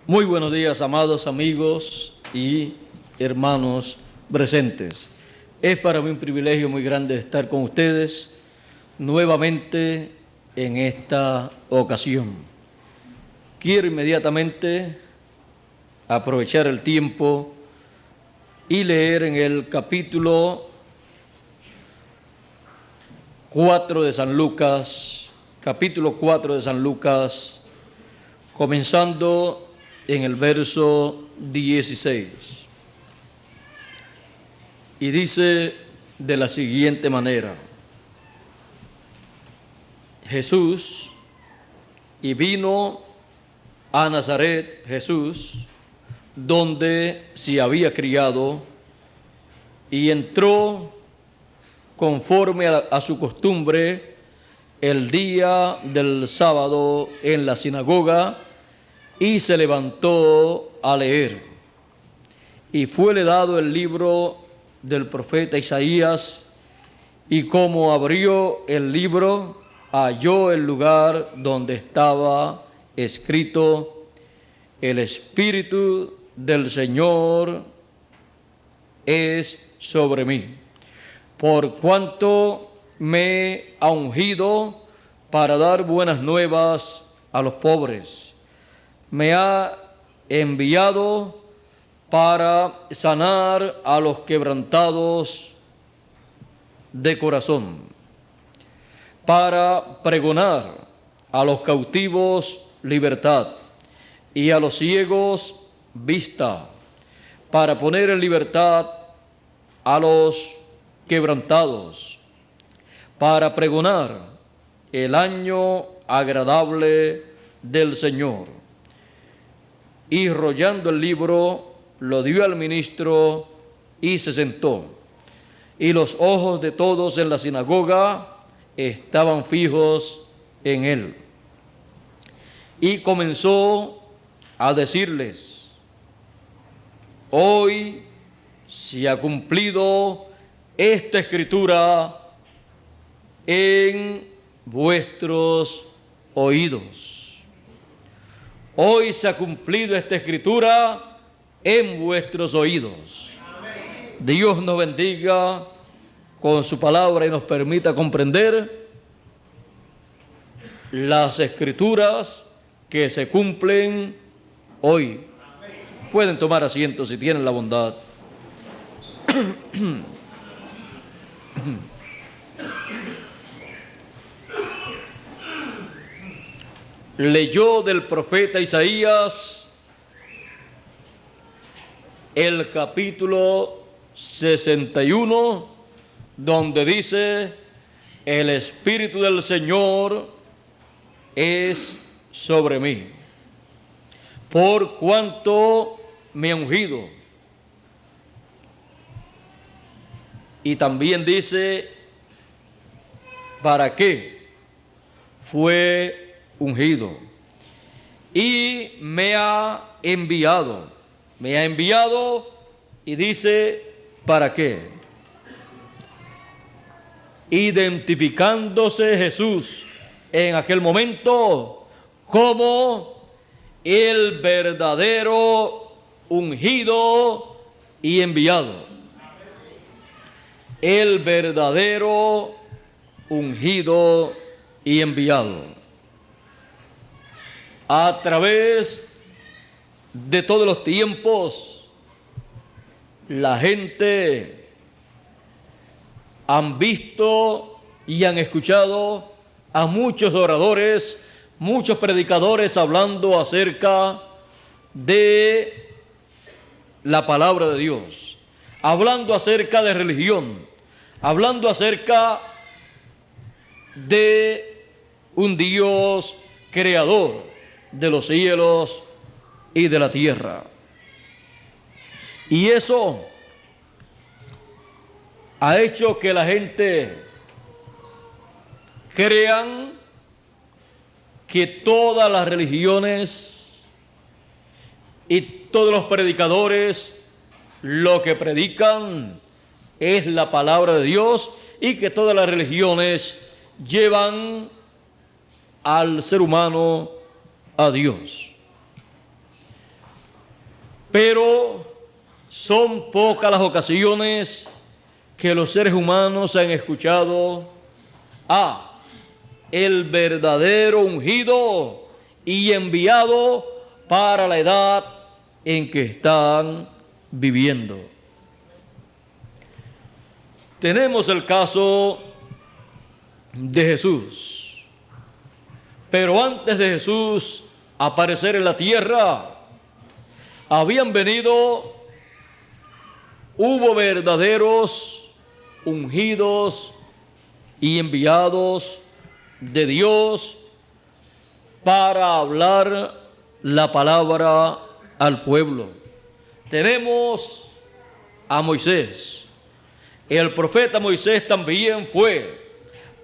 Muy buenos días, amados amigos y hermanos presentes. Es para mí un privilegio muy grande estar con ustedes nuevamente en esta ocasión. Quiero inmediatamente aprovechar el tiempo y leer en el capítulo 4 de San Lucas, comenzando en el verso 16. Y dice de la siguiente manera: Jesús, y vino a Nazaret Jesús, donde se había criado, y entró conforme a su costumbre el día del sábado en la sinagoga, y se levantó a leer. Y fuele dado el libro del profeta Isaías, y como abrió el libro, halló el lugar donde estaba escrito: el Espíritu del Señor es sobre mí, por cuanto me ha ungido para dar buenas nuevas a los pobres. Me ha enviado para sanar a los quebrantados de corazón, para pregonar a los cautivos libertad y a los ciegos vista, para poner en libertad a los quebrantados, para pregonar el año agradable del Señor. Y rollando el libro, lo dio al ministro y se sentó. Y los ojos de todos en la sinagoga estaban fijos en él. Y comenzó a decirles: hoy se ha cumplido esta escritura en vuestros oídos. Hoy se ha cumplido esta escritura en vuestros oídos. Amén. Dios nos bendiga con su palabra y nos permita comprender las escrituras que se cumplen hoy. Amén. Pueden tomar asiento si tienen la bondad. Leyó del profeta Isaías el capítulo 61, donde dice: el Espíritu del Señor es sobre mí, por cuanto me ha ungido. Y también dice para qué fue ungido. Y me ha enviado. Y dice para qué. Identificándose Jesús en aquel momento como el verdadero ungido y enviado. El verdadero ungido y enviado. A través de todos los tiempos, la gente han visto y han escuchado a muchos oradores, muchos predicadores hablando acerca de la palabra de Dios, hablando acerca de religión, hablando acerca de un Dios creador de los cielos y de la tierra. Y eso ha hecho que la gente crean que todas las religiones y todos los predicadores lo que predican es la palabra de Dios, y que todas las religiones llevan al ser humano a Dios. Pero son pocas las ocasiones que los seres humanos han escuchado a el verdadero ungido y enviado para la edad en que están viviendo. Tenemos el caso de Jesús, pero antes de Jesús aparecer en la tierra, hubo verdaderos ungidos y enviados de Dios para hablar la palabra al pueblo. Tenemos a Moisés. El profeta Moisés también fue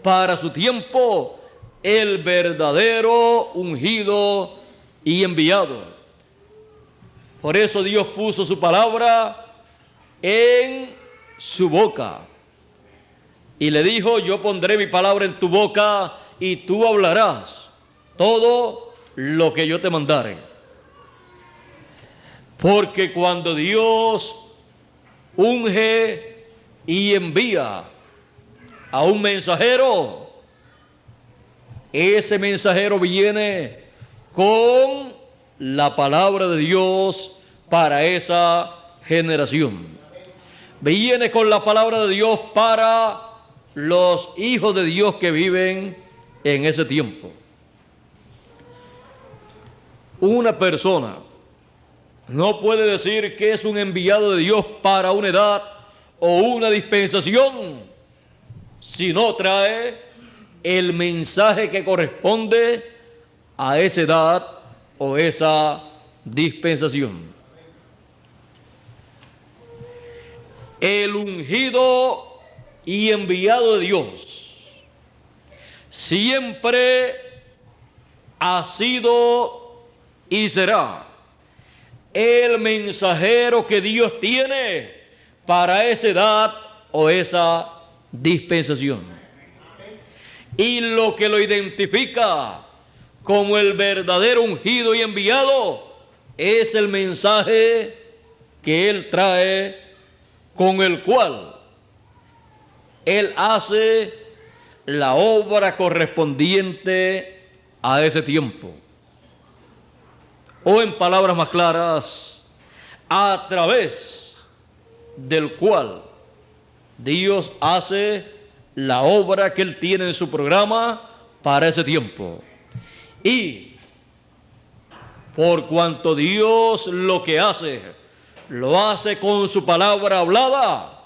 para su tiempo el verdadero ungido y enviado. Por eso Dios puso su palabra en su boca y le dijo: yo pondré mi palabra en tu boca y tú hablarás todo lo que yo te mandare. Porque cuando Dios unge y envía a un mensajero, ese mensajero viene con la palabra de Dios para esa generación. Viene con la palabra de Dios para los hijos de Dios que viven en ese tiempo. Una persona no puede decir que es un enviado de Dios para una edad o una dispensación si no trae el mensaje que corresponde a esa edad o esa dispensación. El ungido y enviado de Dios siempre ha sido y será el mensajero que Dios tiene para esa edad o esa dispensación. Y lo que lo identifica como el verdadero ungido y enviado es el mensaje que Él trae, con el cual Él hace la obra correspondiente a ese tiempo. O en palabras más claras, a través del cual Dios hace la obra que Él tiene en su programa para ese tiempo. Y por cuanto Dios lo que hace, lo hace con su palabra hablada,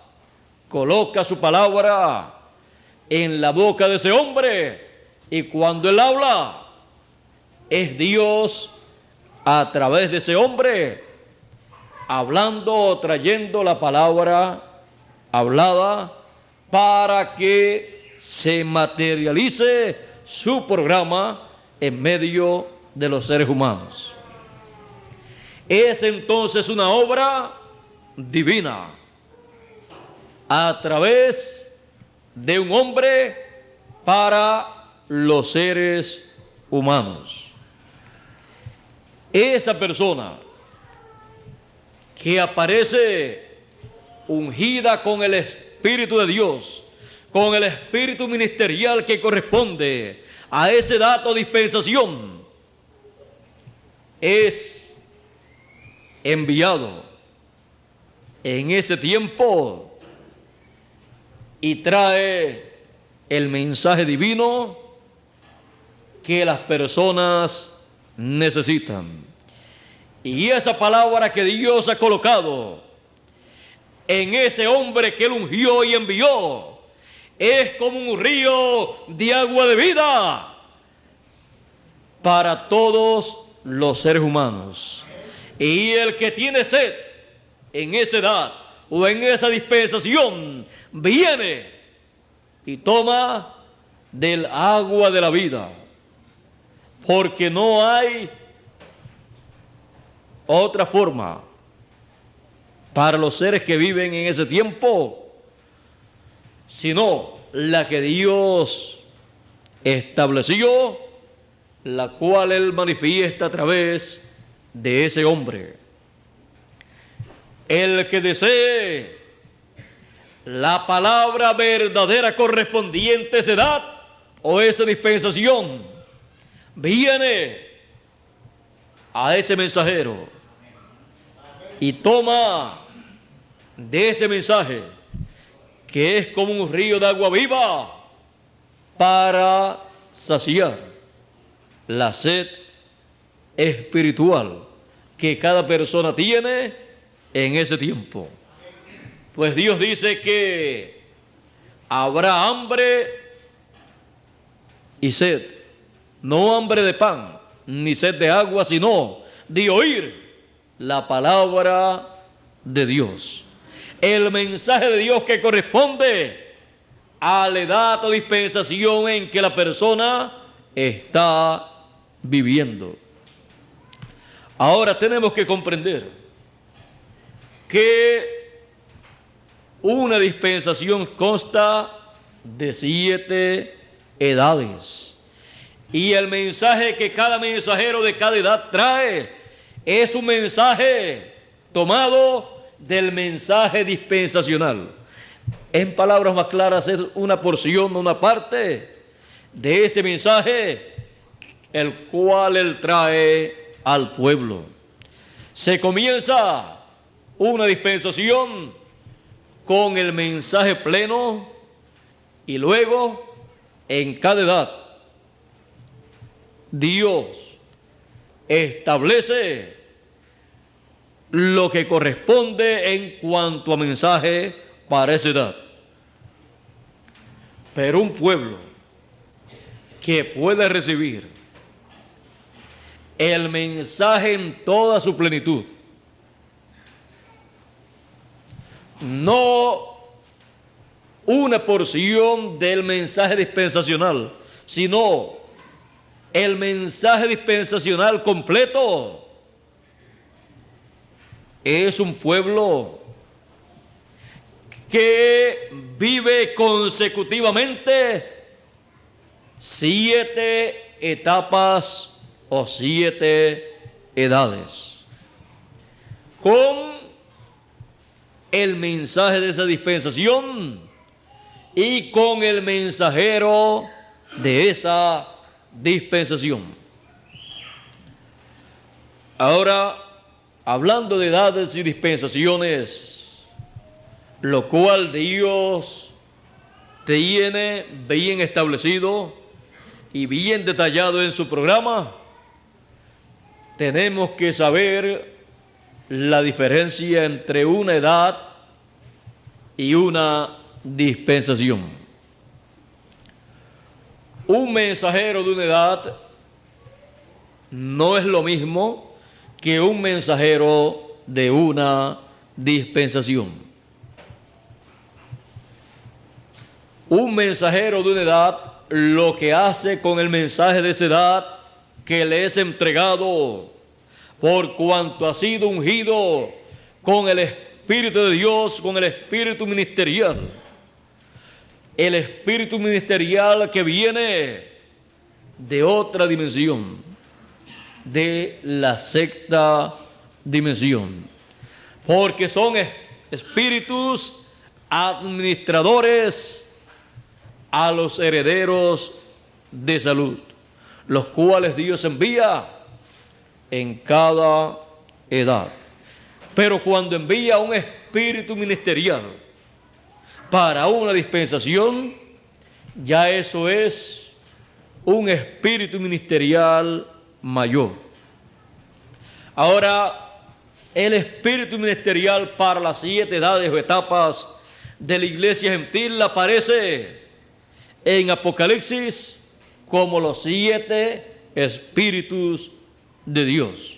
coloca su palabra en la boca de ese hombre, y cuando Él habla, es Dios a través de ese hombre hablando o trayendo la palabra hablada para que se materialice su programa en medio de los seres humanos. Es entonces una obra divina a través de un hombre para los seres humanos. Esa persona que aparece ungida con el Espíritu de Dios, con el espíritu ministerial que corresponde a ese dato de dispensación, es enviado en ese tiempo y trae el mensaje divino que las personas necesitan. Y esa palabra que Dios ha colocado en ese hombre que Él ungió y envió es como un río de agua de vida para todos los seres humanos. Y el que tiene sed en esa edad o en esa dispensación viene y toma del agua de la vida, porque no hay otra forma para los seres que viven en ese tiempo sino la que Dios estableció, la cual Él manifiesta a través de ese hombre. El que desee la palabra verdadera correspondiente a esa edad o esa dispensación, viene a ese mensajero y toma de ese mensaje, que es como un río de agua viva, para saciar la sed espiritual que cada persona tiene en ese tiempo. Pues Dios dice que habrá hambre y sed, no hambre de pan, ni sed de agua, sino de oír la palabra de Dios. El mensaje de Dios que corresponde a la edad o dispensación en que la persona está viviendo. Ahora tenemos que comprender que una dispensación consta de 7 edades. Y el mensaje que cada mensajero de cada edad trae es un mensaje tomado del mensaje dispensacional. En palabras más claras, es una porción, una parte de ese mensaje, el cual él trae al pueblo. Se comienza una dispensación con el mensaje pleno y luego en cada edad Dios establece lo que corresponde en cuanto a mensaje para esa edad. Pero un pueblo que puede recibir el mensaje en toda su plenitud, no una porción del mensaje dispensacional, sino el mensaje dispensacional completo, es un pueblo que vive consecutivamente 7 etapas o 7 edades, con el mensaje de esa dispensación y con el mensajero de esa dispensación. Ahora, hablando de edades y dispensaciones, lo cual Dios tiene bien establecido y bien detallado en su programa, tenemos que saber la diferencia entre una edad y una dispensación. Un mensajero de una edad no es lo mismo que un mensajero de una dispensación. Un mensajero de una edad lo que hace con el mensaje de esa edad que le es entregado, por cuanto ha sido ungido con el Espíritu de Dios, con el Espíritu ministerial. El Espíritu ministerial que viene de otra dimensión, de la 6ª dimensión, porque son espíritus administradores a los herederos de salud, los cuales Dios envía en cada edad. Pero cuando envía un espíritu ministerial para una dispensación, ya eso es un espíritu ministerial mayor. Ahora, el espíritu ministerial para las 7 edades o etapas de la iglesia gentil aparece en Apocalipsis como los 7 espíritus de Dios,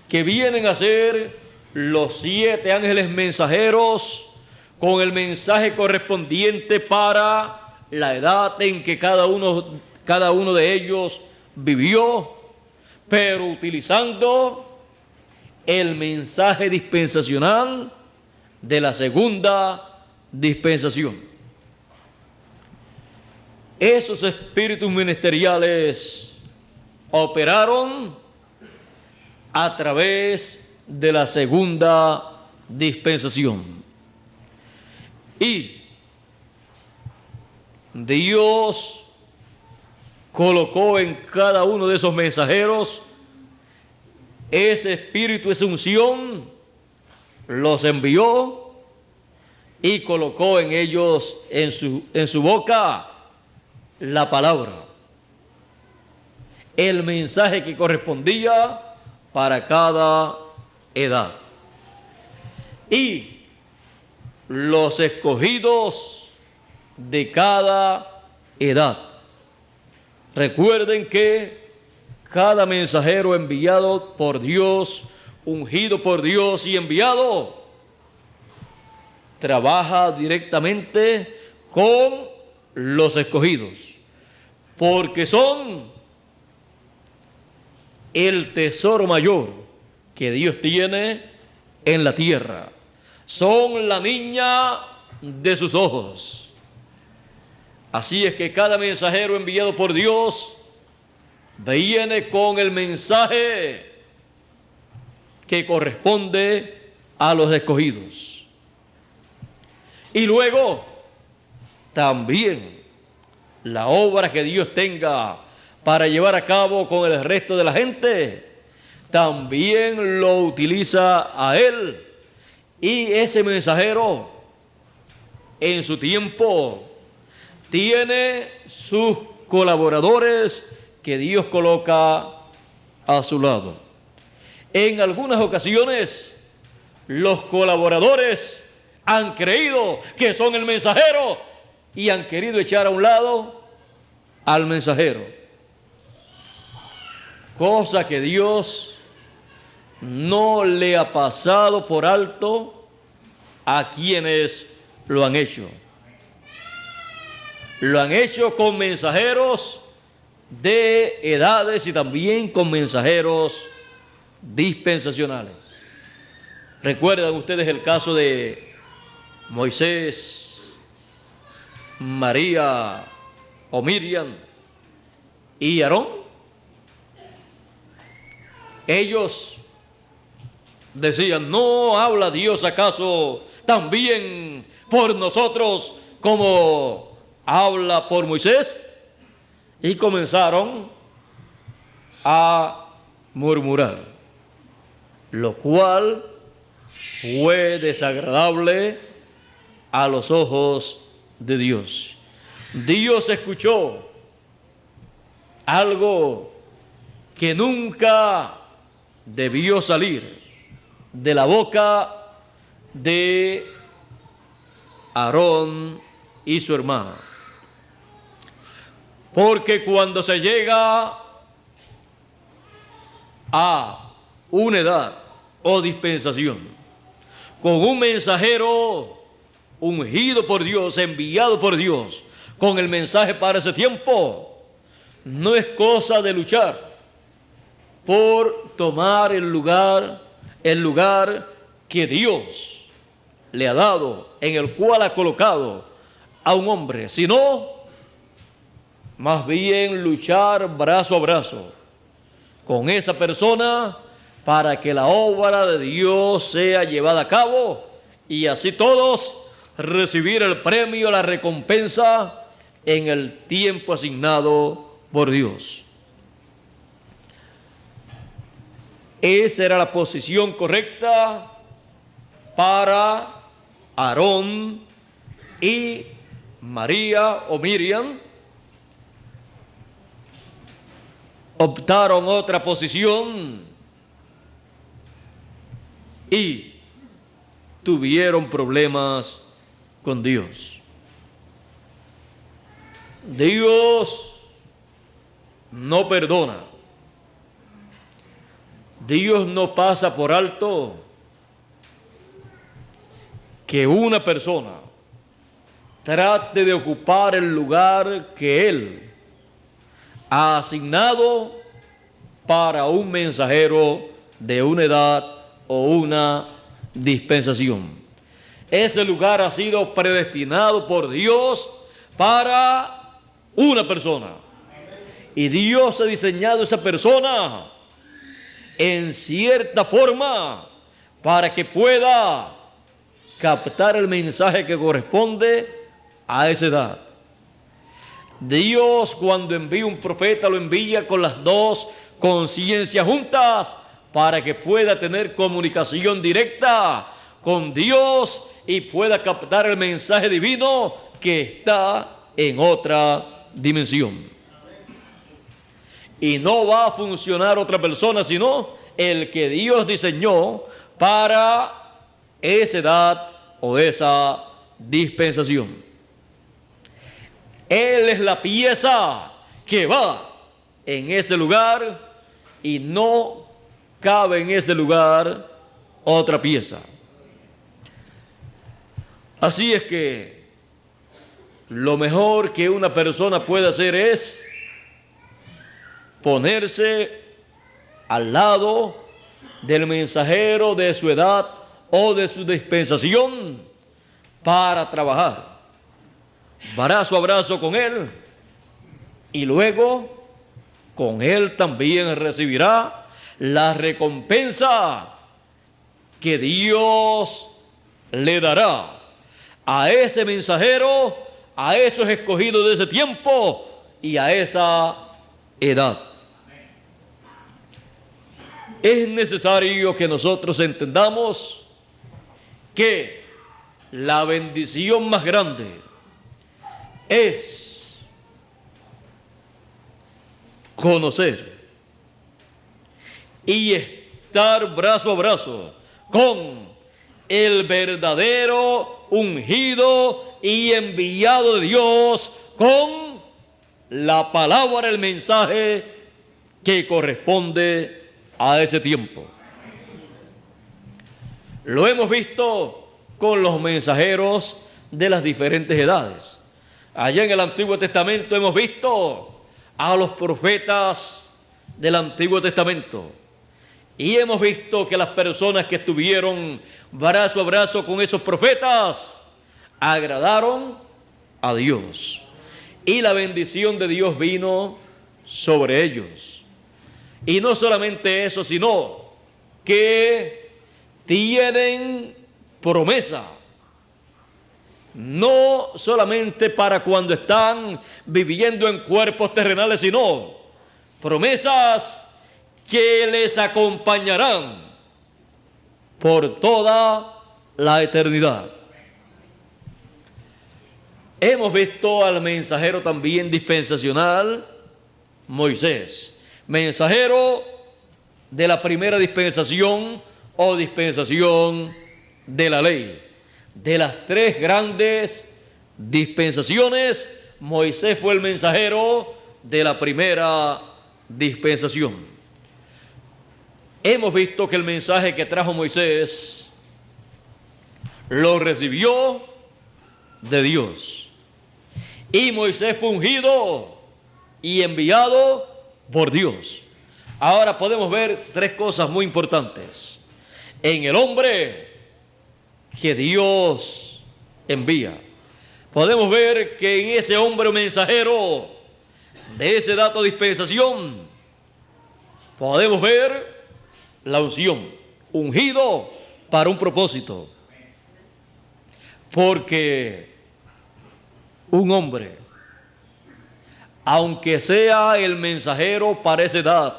que vienen a ser los 7 ángeles mensajeros con el mensaje correspondiente para la edad en que cada uno de ellos vivió, pero utilizando el mensaje dispensacional de la 2ª dispensación. Esos espíritus ministeriales operaron a través de la 2ª dispensación. Y Dios colocó en cada uno de esos mensajeros ese espíritu, esa unción, los envió y colocó en ellos, en su boca, la palabra, el mensaje que correspondía para cada edad. Y los escogidos de cada edad. Recuerden que cada mensajero enviado por Dios, ungido por Dios y enviado, trabaja directamente con los escogidos, porque son el tesoro mayor que Dios tiene en la tierra. Son la niña de sus ojos. Así es que cada mensajero enviado por Dios viene con el mensaje que corresponde a los escogidos. Y luego, también, la obra que Dios tenga para llevar a cabo con el resto de la gente, también lo utiliza a él. Y ese mensajero, en su tiempo, tiene sus colaboradores que Dios coloca a su lado. En algunas ocasiones, los colaboradores han creído que son el mensajero y han querido echar a un lado al mensajero. Cosa que Dios no le ha pasado por alto a quienes lo han hecho. Lo han hecho con mensajeros de edades y también con mensajeros dispensacionales. ¿Recuerdan ustedes el caso de Moisés, María o Miriam y Aarón? Ellos decían: ¿no habla Dios acaso también por nosotros como habla por Moisés? Y comenzaron a murmurar, lo cual fue desagradable a los ojos de Dios. Dios escuchó algo que nunca debió salir de la boca de Aarón y su hermana. Porque cuando se llega a una edad o dispensación con un mensajero ungido por Dios, enviado por Dios, con el mensaje para ese tiempo, no es cosa de luchar por tomar el lugar que Dios le ha dado, en el cual ha colocado a un hombre, sino más bien luchar brazo a brazo con esa persona para que la obra de Dios sea llevada a cabo y así todos recibir el premio, la recompensa en el tiempo asignado por Dios. Esa era la posición correcta para Aarón y María o Miriam. Optaron otra posición y tuvieron problemas con Dios. Dios no perdona. Dios no pasa por alto que una persona trate de ocupar el lugar que Él ha asignado para un mensajero de una edad o una dispensación. Ese lugar ha sido predestinado por Dios para una persona. Y Dios ha diseñado esa persona en cierta forma para que pueda captar el mensaje que corresponde a esa edad. Dios, cuando envía un profeta, lo envía con las dos conciencias juntas para que pueda tener comunicación directa con Dios y pueda captar el mensaje divino que está en otra dimensión. Y no va a funcionar otra persona sino el que Dios diseñó para esa edad o esa dispensación. Él es la pieza que va en ese lugar y no cabe en ese lugar otra pieza. Así es que lo mejor que una persona puede hacer es ponerse al lado del mensajero de su edad o de su dispensación para trabajar brazo a brazo con él, y luego con él también recibirá la recompensa que Dios le dará a ese mensajero, a esos escogidos de ese tiempo y a esa edad. Es necesario que nosotros entendamos que la bendición más grande es conocer y estar brazo a brazo con el verdadero ungido y enviado de Dios, con la palabra, el mensaje que corresponde a ese tiempo. Lo hemos visto con los mensajeros de las diferentes edades. Allá en el Antiguo Testamento hemos visto a los profetas del Antiguo Testamento y hemos visto que las personas que estuvieron brazo a brazo con esos profetas agradaron a Dios y la bendición de Dios vino sobre ellos. Y no solamente eso, sino que tienen promesa. No solamente para cuando están viviendo en cuerpos terrenales, sino promesas que les acompañarán por toda la eternidad. Hemos visto al mensajero también dispensacional, Moisés, mensajero de la primera dispensación o dispensación de la ley. De las tres grandes dispensaciones, Moisés fue el mensajero de la primera dispensación. Hemos visto que el mensaje que trajo Moisés lo recibió de Dios. Y Moisés fue ungido y enviado por Dios. Ahora podemos ver tres cosas muy importantes en el hombre que Dios envía. Podemos ver que en ese hombre mensajero de ese dato de dispensación podemos ver la unción, ungido para un propósito. Porque un hombre, aunque sea el mensajero para esa edad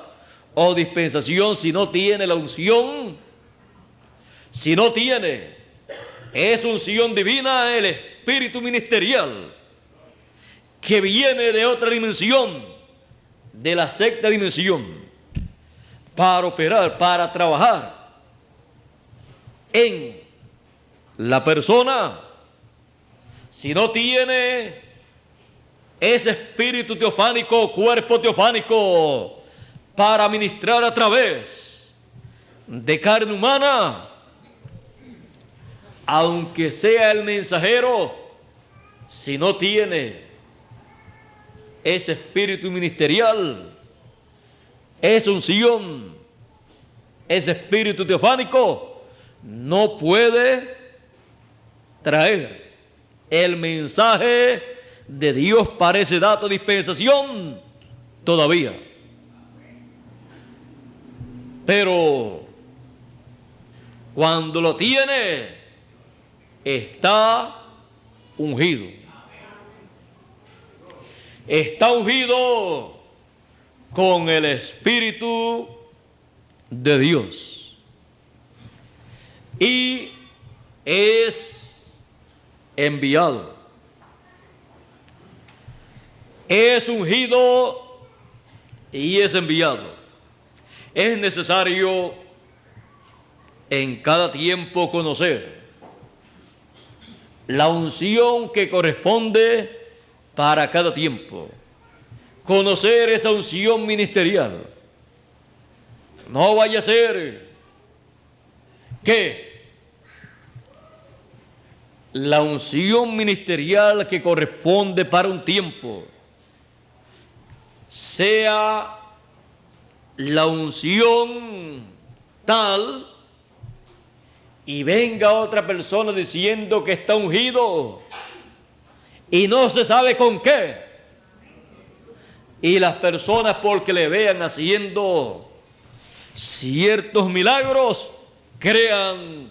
o dispensación, si no tiene la unción, si no tiene esa unción divina, el espíritu ministerial que viene de otra dimensión, de la sexta dimensión, para operar, para trabajar en la persona, si no tiene ese espíritu teofánico, cuerpo teofánico, para ministrar a través de carne humana, aunque sea el mensajero, si no tiene ese espíritu ministerial, esa unción, ese espíritu teofánico, no puede traer el mensaje de Dios para ese dato de dispensación todavía. Pero cuando lo tiene, está ungido. Está ungido con el Espíritu de Dios. Y es enviado. Es ungido y es enviado. Es necesario en cada tiempo conocer la unción que corresponde para cada tiempo. Conocer esa unción ministerial. No vaya a ser que la unción ministerial que corresponde para un tiempo sea la unción tal y venga otra persona diciendo que está ungido y no se sabe con qué. Y las personas, porque le vean haciendo ciertos milagros, crean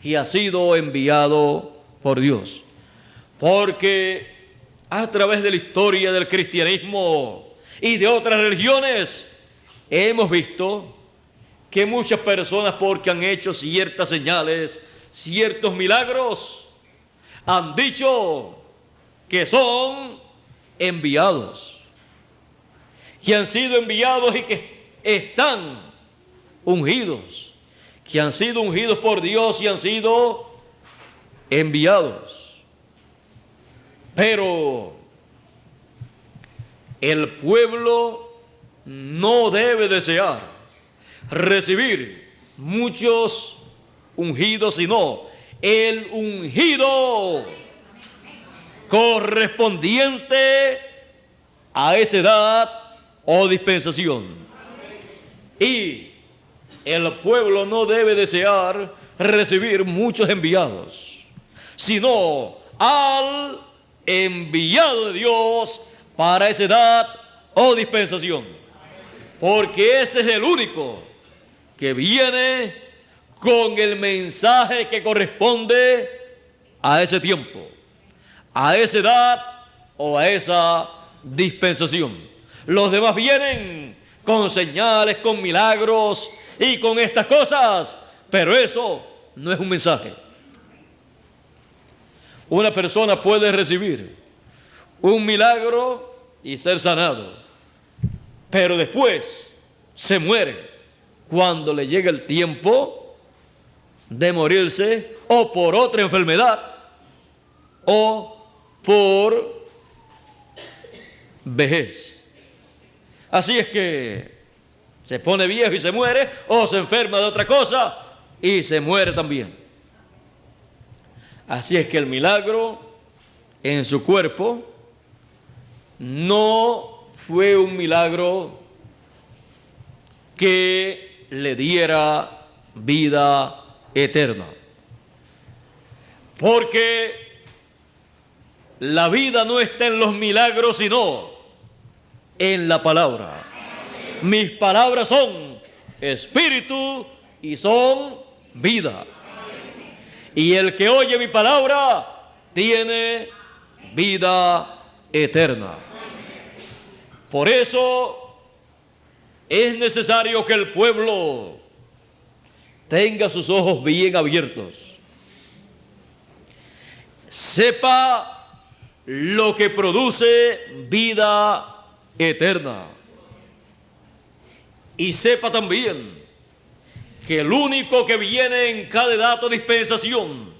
que ha sido enviado por Dios. Porque a través de la historia del cristianismo y de otras religiones, hemos visto que muchas personas, porque han hecho ciertas señales, ciertos milagros, han dicho que son enviados, que han sido enviados y que están ungidos, que han sido ungidos por Dios y han sido enviados. Pero el pueblo no debe desear recibir muchos ungidos, sino el ungido correspondiente a esa edad o dispensación. Y el pueblo no debe desear recibir muchos enviados, sino al enviado de Dios para esa edad o dispensación, porque ese es el único que viene con el mensaje que corresponde a ese tiempo, a esa edad o a esa dispensación. Los demás vienen con señales, con milagros y con estas cosas, pero eso no es un mensaje. Una persona puede recibir un milagro y ser sanado, pero después se muere cuando le llega el tiempo de morirse, o por otra enfermedad o por vejez. Así es que se pone viejo y se muere, o se enferma de otra cosa y se muere también. Así es que el milagro en su cuerpo no fue un milagro que le diera vida eterna, porque la vida no está en los milagros, sino en la palabra. Mis palabras son espíritu y son vida. Y el que oye mi palabra tiene vida eterna. Por eso es necesario que el pueblo tenga sus ojos bien abiertos, sepa lo que produce vida eterna, y sepa también que el único que viene en cada edad o dispensación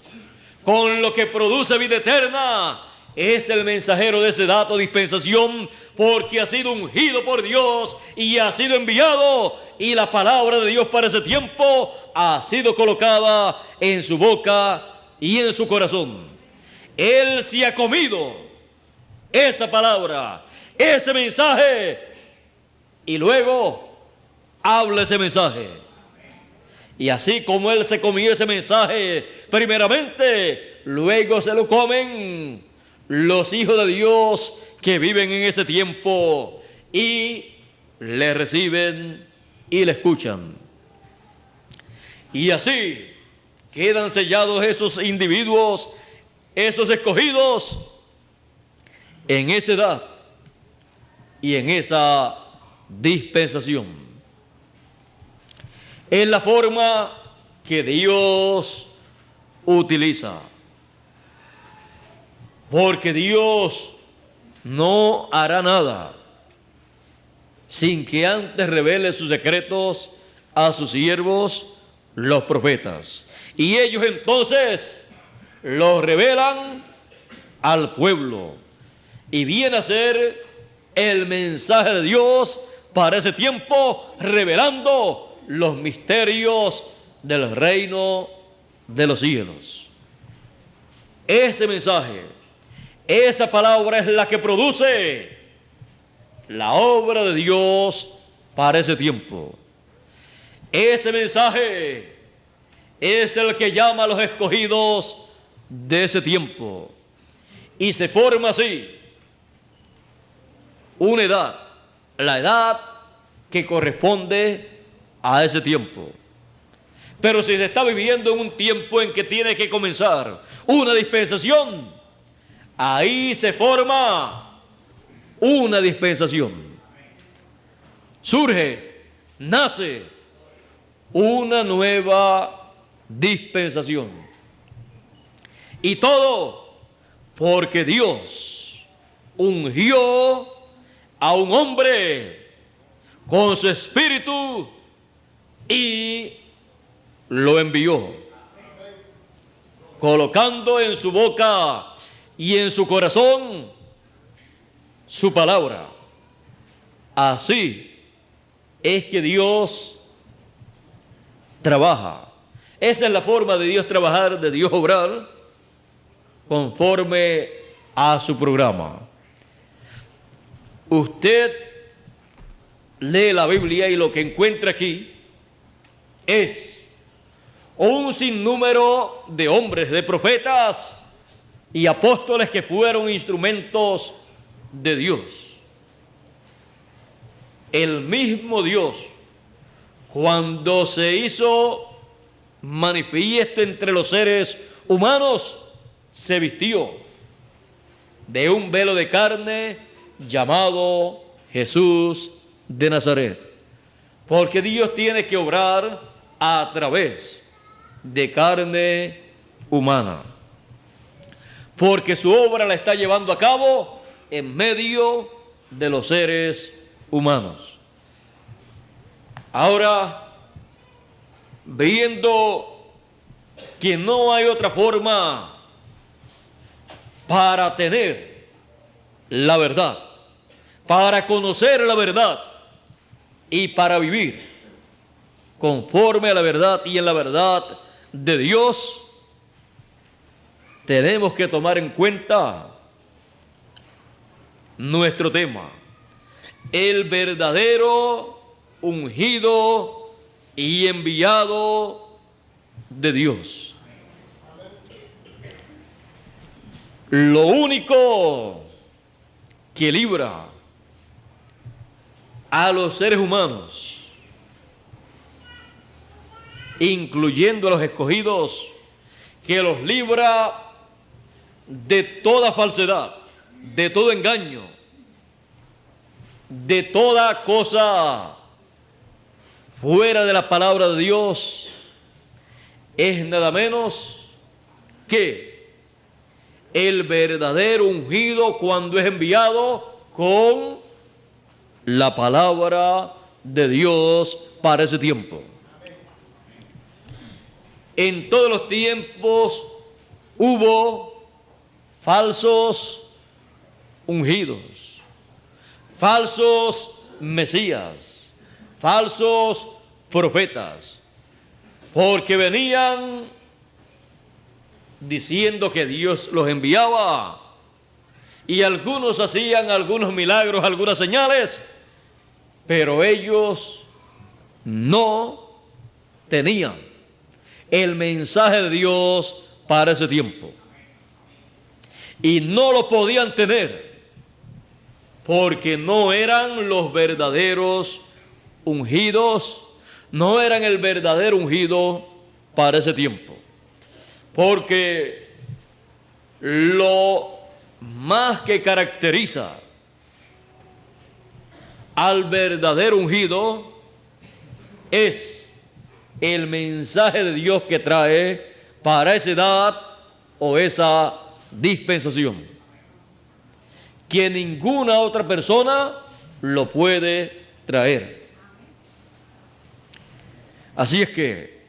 con lo que produce vida eterna es el mensajero de esa edad o dispensación, porque ha sido ungido por Dios y ha sido enviado, y la palabra de Dios para ese tiempo ha sido colocada en su boca y en su corazón. Él se ha comido esa palabra, ese mensaje, y luego habla ese mensaje. Y así como él se comió ese mensaje primeramente, luego se lo comen los hijos de Dios que viven en ese tiempo y le reciben y le escuchan. Y así quedan sellados esos individuos, esos escogidos, en esa edad y en esa dispensación. Es la forma que Dios utiliza, porque Dios no hará nada sin que antes revele sus secretos a sus siervos, los profetas. Y ellos entonces los revelan al pueblo. Y viene a ser el mensaje de Dios para ese tiempo, revelando los misterios del reino de los cielos. Ese mensaje, esa palabra es la que produce la obra de Dios para ese tiempo. Ese mensaje es el que llama a los escogidos de ese tiempo. Y se forma así una edad, la edad que corresponde a ese tiempo. Pero si se está viviendo en un tiempo en que tiene que comenzar una dispensación, ahí se forma una dispensación. Surge, nace una nueva dispensación. Y todo porque Dios ungió a un hombre con su espíritu y lo envió, colocando en su boca y en su corazón su palabra. Así es que Dios trabaja. Esa es la forma de Dios trabajar, de Dios obrar, conforme a su programa. Usted lee la Biblia y lo que encuentra aquí es un sinnúmero de hombres, de profetas y apóstoles que fueron instrumentos de Dios. El mismo Dios, cuando se hizo manifiesto entre los seres humanos, se vistió de un velo de carne llamado Jesús de Nazaret. Porque Dios tiene que obrar a través de carne humana. Porque su obra la está llevando a cabo en medio de los seres humanos. Ahora, viendo que no hay otra forma para tener la verdad, para conocer la verdad y para vivir conforme a la verdad y en la verdad de Dios, tenemos que tomar en cuenta nuestro tema, el verdadero ungido y enviado de Dios. Lo único que libra a los seres humanos, incluyendo a los escogidos, que los libra de toda falsedad, de todo engaño, de toda cosa fuera de la palabra de Dios, es nada menos que el verdadero ungido cuando es enviado con la palabra de Dios para ese tiempo. En todos los tiempos hubo falsos ungidos, falsos mesías, falsos profetas, porque venían diciendo que Dios los enviaba, y algunos hacían algunos milagros, algunas señales, pero ellos no tenían el mensaje de Dios para ese tiempo. Y no lo podían tener porque no eran los verdaderos ungidos, no eran el verdadero ungido para ese tiempo. porque lo más que caracteriza al verdadero ungido es el mensaje de Dios que trae para esa edad o esa dispensación, que ninguna otra persona lo puede traer. Así es que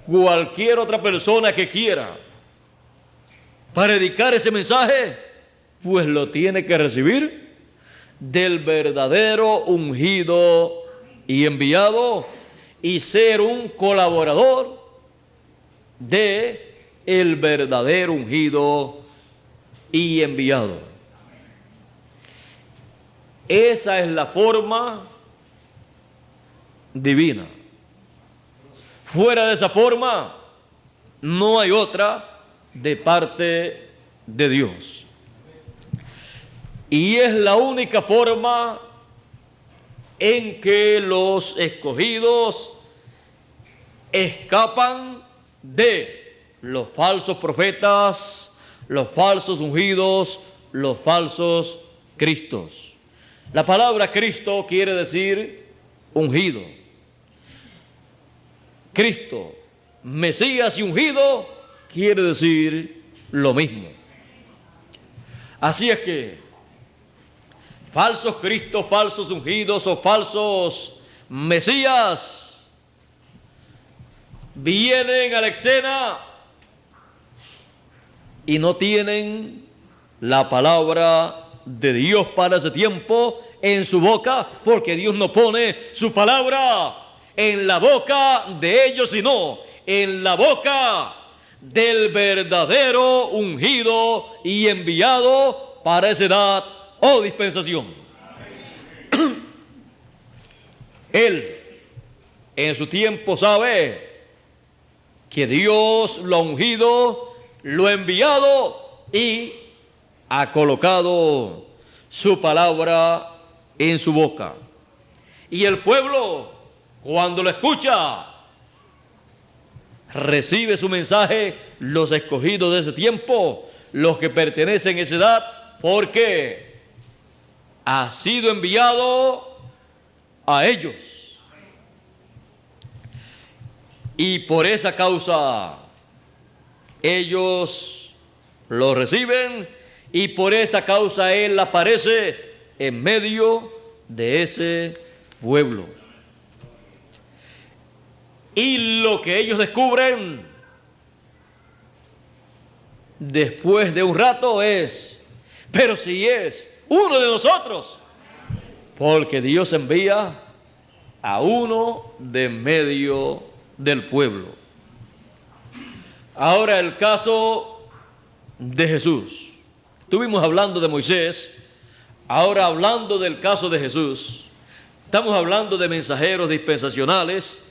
cualquier otra persona que quiera predicar ese mensaje, pues lo tiene que recibir del verdadero ungido y enviado y ser un colaborador de el verdadero ungido y enviado. Esa es la forma divina. Fuera de esa forma, no hay otra de parte de Dios. Y es la única forma en que los escogidos escapan de los falsos profetas, los falsos ungidos, los falsos cristos. La palabra Cristo quiere decir ungido. Cristo, Mesías y ungido quiere decir lo mismo. Así es que falsos cristos, falsos ungidos o falsos Mesías vienen a la escena y no tienen la palabra de Dios para ese tiempo en su boca, porque Dios no pone su palabra en la boca de ellos, sino en la boca del verdadero ungido y enviado para esa edad o dispensación. Él en su tiempo sabe que Dios lo ha ungido, lo ha enviado y ha colocado su palabra en su boca. Y el pueblo, cuando lo escucha, recibe su mensaje, los escogidos de ese tiempo, los que pertenecen a esa edad, porque ha sido enviado a ellos. Y por esa causa ellos lo reciben y por esa causa Él aparece en medio de ese pueblo. Y lo que ellos descubren después de un rato es, pero si es uno de nosotros, porque Dios envía a uno de medio del pueblo. Ahora el caso de Jesús. Estuvimos hablando de Moisés, ahora hablando del caso de Jesús. Estamos hablando de mensajeros dispensacionales,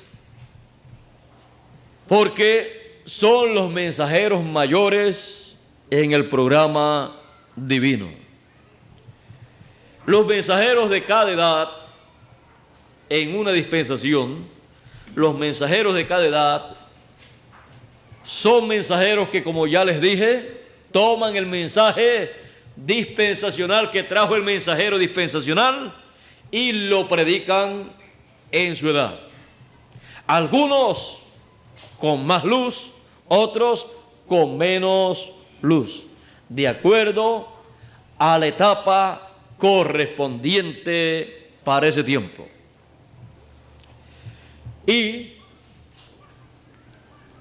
porque son los mensajeros mayores en el programa divino. Los mensajeros de cada edad en una dispensación, los mensajeros de cada edad son mensajeros que, como ya les dije, toman el mensaje dispensacional que trajo el mensajero dispensacional y lo predican en su edad. Algunos con más luz, otros con menos luz, de acuerdo a la etapa correspondiente para ese tiempo. Y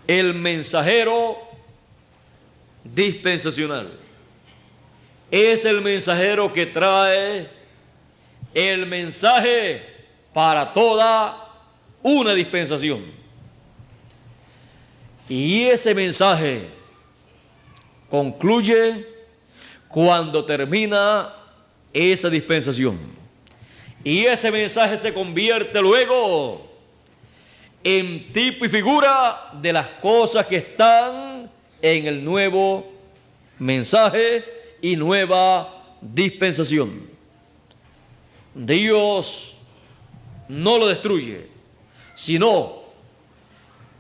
el mensajero dispensacional es el mensajero que trae el mensaje para toda una dispensación. Y ese mensaje concluye cuando termina esa dispensación. Y ese mensaje se convierte luego en tipo y figura de las cosas que están en el nuevo mensaje y nueva dispensación. Dios no lo destruye, sino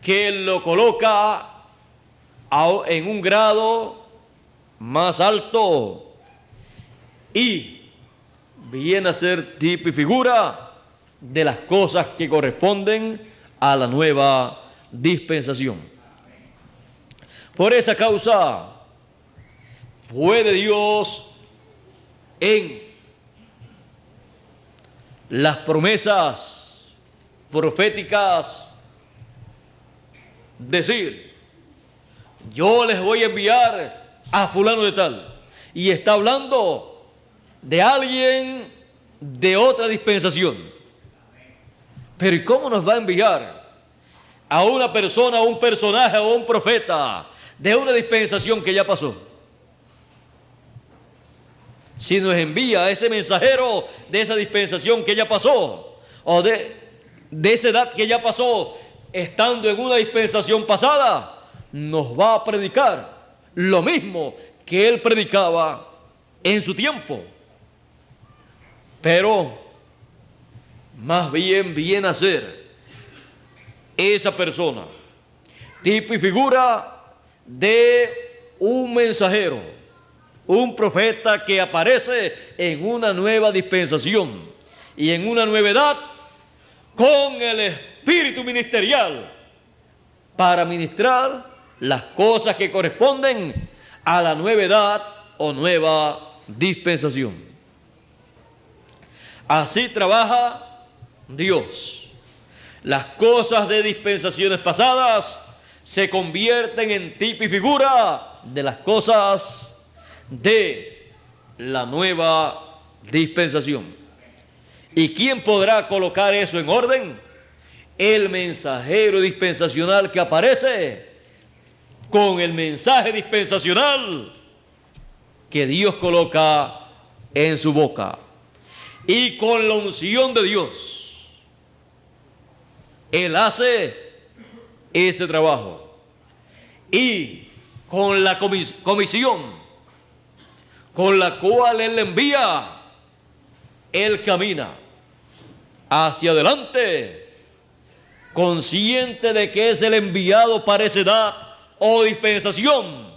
que lo coloca en un grado más alto y viene a ser tipo y figura de las cosas que corresponden a la nueva dispensación. Por esa causa puede Dios en las promesas proféticas decir: yo les voy a enviar a fulano de tal, y está hablando de alguien de otra dispensación. Pero ¿y cómo nos va a enviar a una persona, a un personaje o a un profeta de una dispensación que ya pasó? Si nos envía a ese mensajero de esa dispensación que ya pasó, o de esa edad que ya pasó, estando en una dispensación pasada, nos va a predicar lo mismo que él predicaba en su tiempo. Pero más bien viene a ser esa persona tipo y figura de un mensajero, un profeta que aparece en una nueva dispensación y en una nueva edad con el espíritu ministerial para ministrar las cosas que corresponden a la nueva edad o nueva dispensación. Así trabaja Dios. Las cosas de dispensaciones pasadas se convierten en tipo y figura de las cosas de la nueva dispensación. ¿Y quién podrá colocar eso en orden? El mensajero dispensacional que aparece con el mensaje dispensacional que Dios coloca en su boca. Y con la unción de Dios, Él hace ese trabajo. Y con la comisión con la cual Él le envía, Él camina hacia adelante, consciente de que es el enviado para esa edad o dispensación,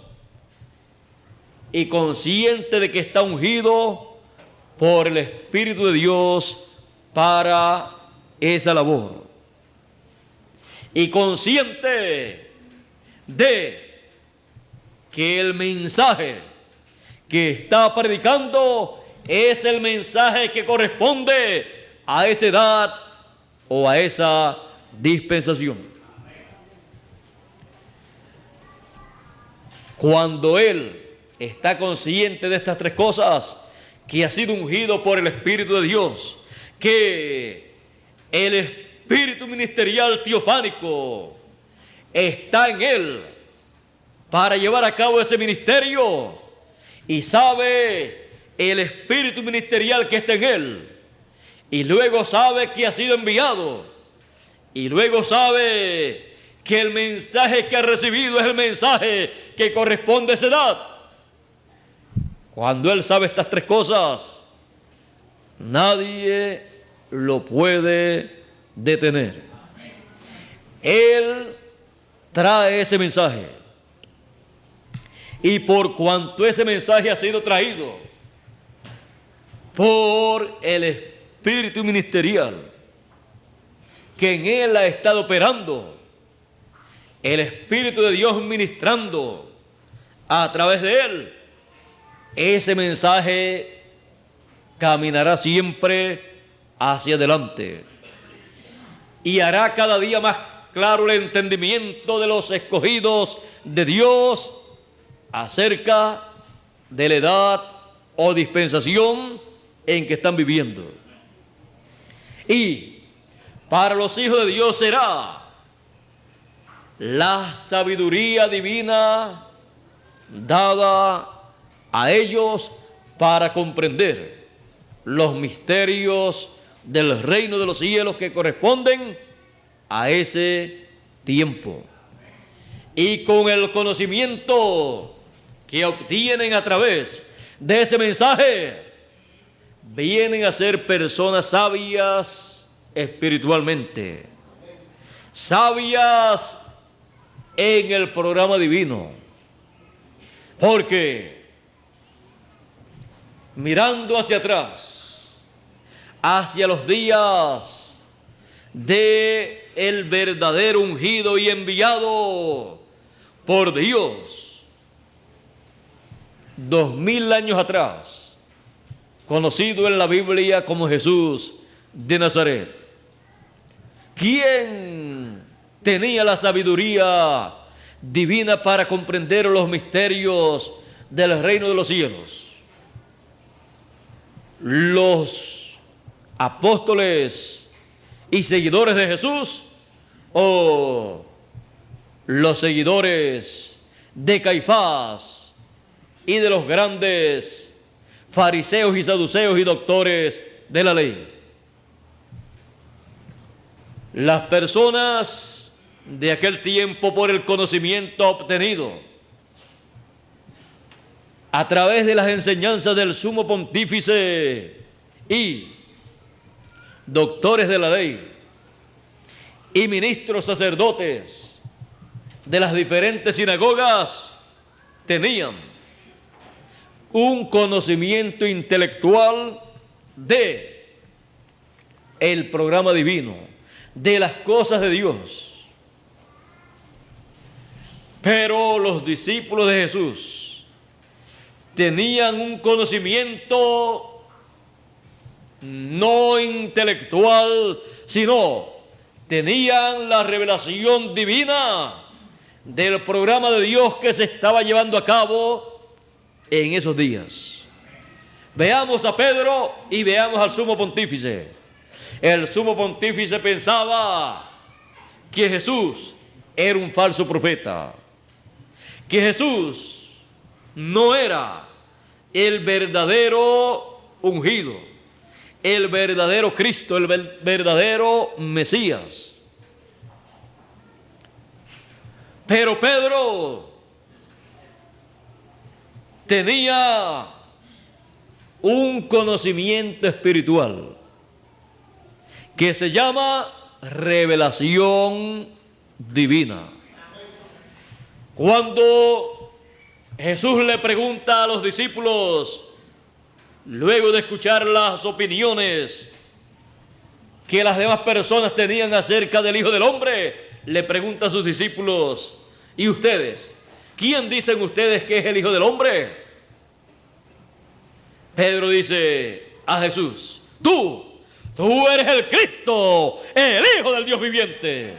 y consciente de que está ungido por el Espíritu de Dios para esa labor, y consciente de que el mensaje que está predicando es el mensaje que corresponde a esa edad o a esa dispensación. Cuando él está consciente de estas tres cosas, que ha sido ungido por el Espíritu de Dios, que el Espíritu ministerial teofánico está en él para llevar a cabo ese ministerio, y sabe el espíritu ministerial que está en él, y luego sabe que ha sido enviado, y luego sabe que el mensaje que ha recibido es el mensaje que corresponde a esa edad. Cuando él sabe estas tres cosas, nadie lo puede detener. Él trae ese mensaje. Y por cuanto ese mensaje ha sido traído por el Espíritu ministerial que en él ha estado operando, el Espíritu de Dios ministrando a través de él, ese mensaje caminará siempre hacia adelante y hará cada día más claro el entendimiento de los escogidos de Dios acerca de la edad o dispensación en que están viviendo. Y para los hijos de Dios será la sabiduría divina dada a ellos para comprender los misterios del reino de los cielos que corresponden a ese tiempo. Y con el conocimiento que obtienen a través de ese mensaje, vienen a ser personas sabias espiritualmente, sabias en el programa divino, Porque mirando hacia atrás, hacia los días de el verdadero ungido y enviado por Dios, 2000 años atrás, conocido en la Biblia como Jesús de Nazaret, ¿quién tenía la sabiduría divina para comprender los misterios del reino de los cielos? ¿Los apóstoles y seguidores de Jesús o los seguidores de Caifás y de los grandes fariseos y saduceos y doctores de la ley? Las personas de aquel tiempo, por el conocimiento obtenido a través de las enseñanzas del sumo pontífice y doctores de la ley y ministros sacerdotes de las diferentes sinagogas, tenían un conocimiento intelectual de el programa divino, de las cosas de Dios. Pero los discípulos de Jesús tenían un conocimiento no intelectual, sino tenían la revelación divina del programa de Dios que se estaba llevando a cabo en esos días. Veamos a Pedro y veamos al sumo pontífice. El sumo pontífice pensaba que Jesús era un falso profeta, que Jesús no era el verdadero ungido, el verdadero Cristo, el verdadero Mesías. Pero Pedro tenía un conocimiento espiritual que se llama revelación divina. Cuando Jesús le pregunta a los discípulos, luego de escuchar las opiniones que las demás personas tenían acerca del Hijo del Hombre, le pregunta a sus discípulos, ¿y ustedes? ¿Quién dicen ustedes que es el Hijo del Hombre? Pedro dice a Jesús, tú eres el Cristo, el Hijo del Dios viviente.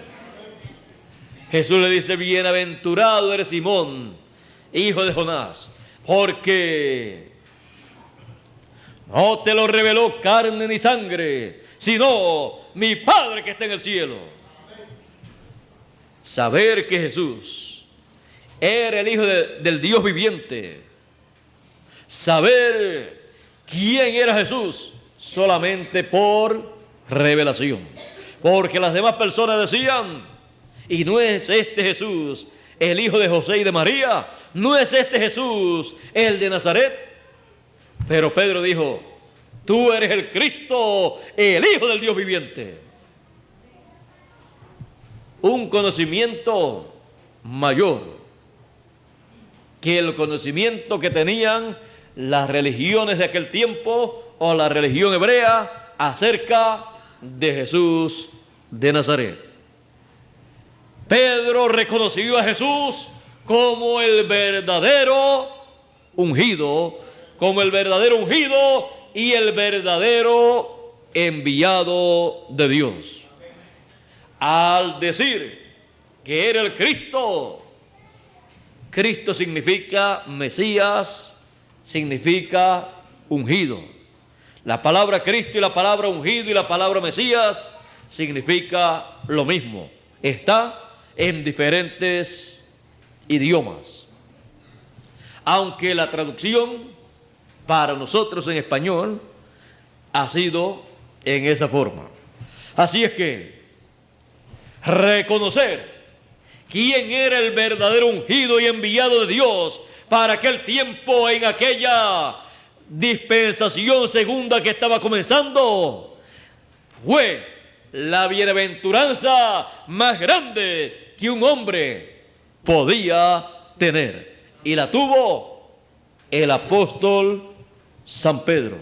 Jesús le dice, bienaventurado eres Simón, hijo de Jonás, porque no te lo reveló carne ni sangre, sino mi Padre que está en el cielo. Saber que Jesús era el Hijo del Dios viviente, saber quién era Jesús solamente por revelación, porque las demás personas decían, y no es este Jesús el hijo de José y de María, no es este Jesús el de Nazaret. Pero Pedro dijo, tú eres el Cristo, el Hijo del Dios viviente. Un conocimiento mayor que el conocimiento que tenían las religiones de aquel tiempo o la religión hebrea acerca de Jesús de Nazaret. Pedro reconoció a Jesús como el verdadero ungido, y el verdadero enviado de Dios. Al decir que era el Cristo, Cristo significa Mesías, significa ungido. La palabra Cristo y la palabra ungido y la palabra Mesías significa lo mismo. Está en diferentes idiomas, aunque la traducción para nosotros en español ha sido en esa forma. Así es que reconocer quién era el verdadero ungido y enviado de Dios para aquel tiempo, en aquella dispensación segunda que estaba comenzando, fue la bienaventuranza más grande que un hombre podía tener. y la tuvo el apóstol San Pedro.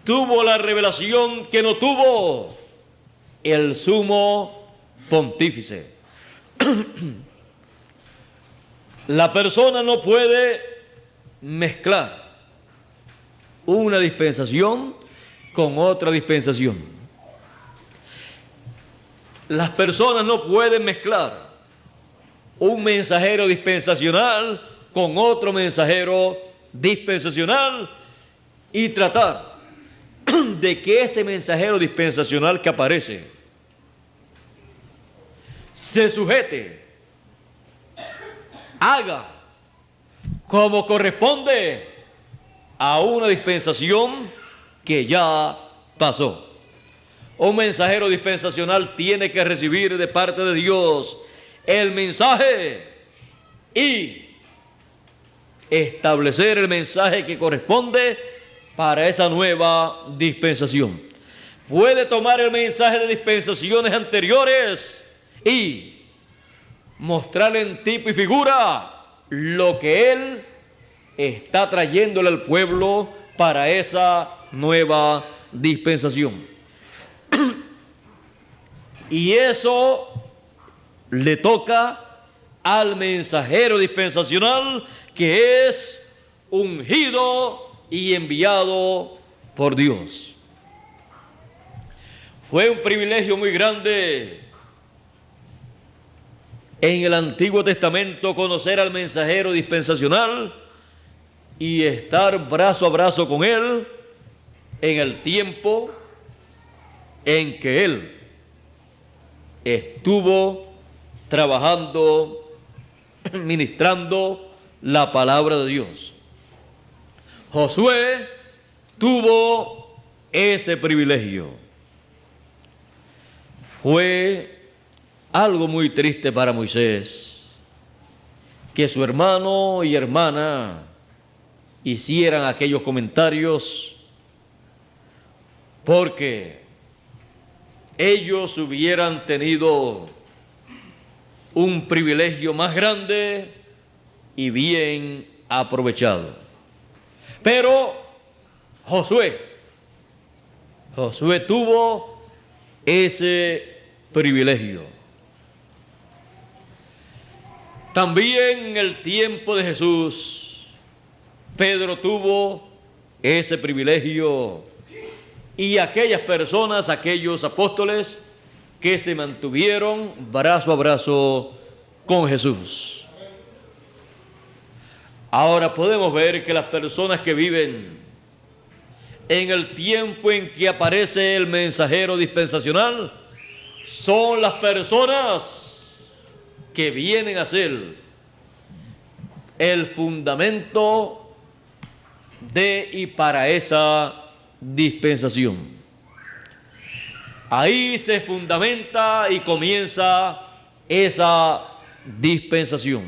Tuvo la revelación que no tuvo el sumo pontífice. La persona no puede mezclar una dispensación con otra dispensación. Las personas no pueden mezclar un mensajero dispensacional con otro mensajero dispensacional y tratar de que ese mensajero dispensacional que aparece se sujete, haga como corresponde a una dispensación que ya pasó. Un mensajero dispensacional tiene que recibir de parte de Dios el mensaje y establecer el mensaje que corresponde para esa nueva dispensación. Puede tomar el mensaje de dispensaciones anteriores y mostrarle en tipo y figura lo que él está trayéndole al pueblo para esa nueva dispensación. Y eso le toca al mensajero dispensacional que es ungido y enviado por Dios. Fue un privilegio muy grande en el Antiguo Testamento conocer al mensajero dispensacional y estar brazo a brazo con él en el tiempo en que él estuvo trabajando, ministrando la palabra de Dios. Josué tuvo ese privilegio. Fue algo muy triste para Moisés que su hermano y hermana hicieran aquellos comentarios, porque ellos hubieran tenido un privilegio más grande y bien aprovechado. Pero Josué tuvo ese privilegio. También en el tiempo de Jesús, Pedro tuvo ese privilegio, y aquellas personas, aquellos apóstoles que se mantuvieron brazo a brazo con Jesús. Ahora podemos ver que las personas que viven en el tiempo en que aparece el mensajero dispensacional son las personas que vienen a ser el fundamento de y para esa dispensación. Ahí se fundamenta y comienza esa dispensación.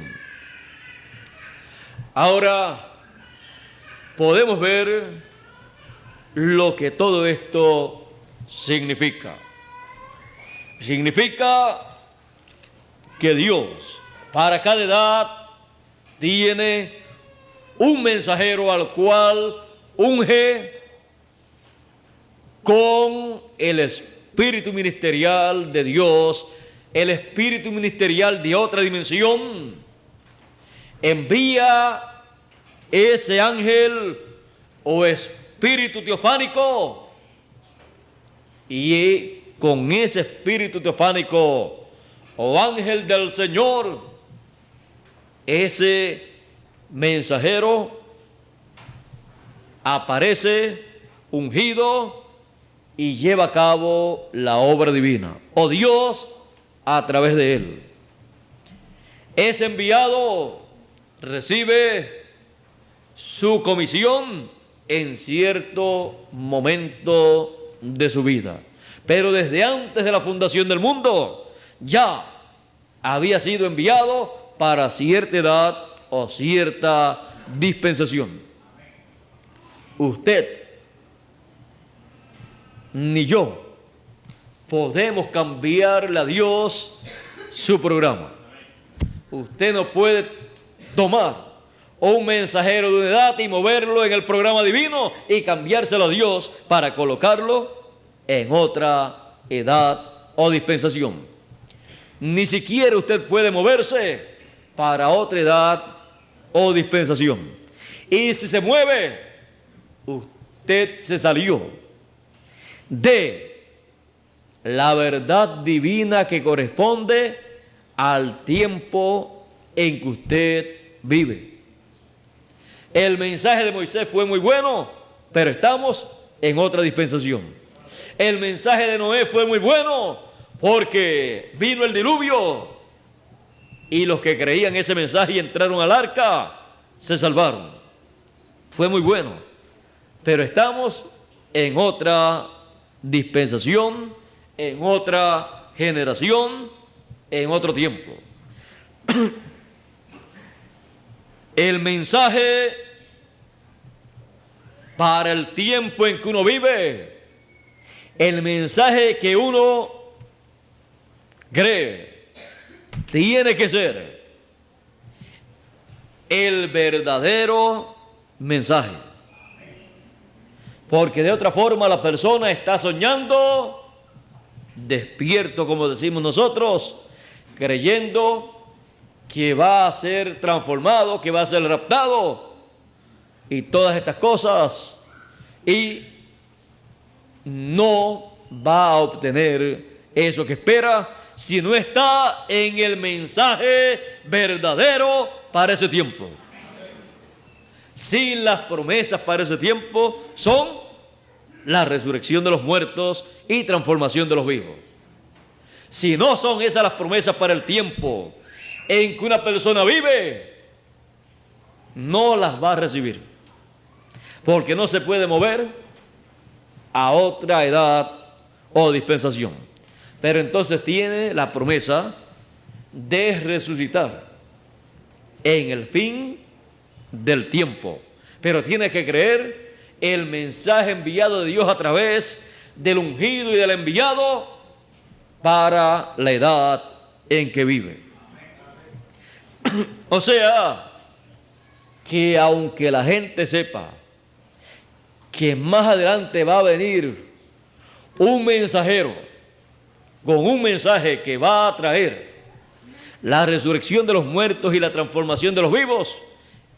Ahora podemos ver lo que todo esto significa. Significa que Dios para cada edad tiene un mensajero al cual unge con el espíritu ministerial de Dios, el espíritu ministerial de otra dimensión. Envía ese ángel o espíritu teofánico, y con ese espíritu teofánico o ángel del Señor, ese mensajero aparece ungido y lleva a cabo la obra divina, o Dios a través de él. Es enviado, recibe su comisión en cierto momento de su vida, pero desde antes de la fundación del mundo ya había sido enviado para cierta edad o cierta dispensación. Usted ni yo podemos cambiarle a Dios su programa. Usted no puede tomar un mensajero de una edad y moverlo en el programa divino y cambiárselo a Dios para colocarlo en otra edad o dispensación. Ni siquiera usted puede moverse para otra edad o dispensación. Y si se mueve, usted se salió de la verdad divina que corresponde al tiempo en que usted vive. El mensaje de Moisés fue muy bueno, pero estamos en otra dispensación. El mensaje de Noé fue muy bueno porque vino el diluvio y los que creían ese mensaje y entraron al arca se salvaron. Fue muy bueno, pero estamos en otra dispensación, en otra generación, en otro tiempo. El mensaje para el tiempo en que uno vive, el mensaje que uno cree, tiene que ser el verdadero mensaje. Porque de otra forma la persona está soñando, despierto como decimos nosotros, creyendo que va a ser transformado, que va a ser raptado y todas estas cosas, y no va a obtener eso que espera si no está en el mensaje verdadero para ese tiempo. Si las promesas para ese tiempo son la resurrección de los muertos y transformación de los vivos. Si no son esas las promesas para el tiempo en que una persona vive, no las va a recibir, porque no se puede mover a otra edad o dispensación. Pero entonces tiene la promesa de resucitar en el fin del tiempo, pero tiene que creer el mensaje enviado de Dios a través del ungido y del enviado para la edad en que vive. O sea, que aunque la gente sepa que más adelante va a venir un mensajero con un mensaje que va a traer la resurrección de los muertos y la transformación de los vivos,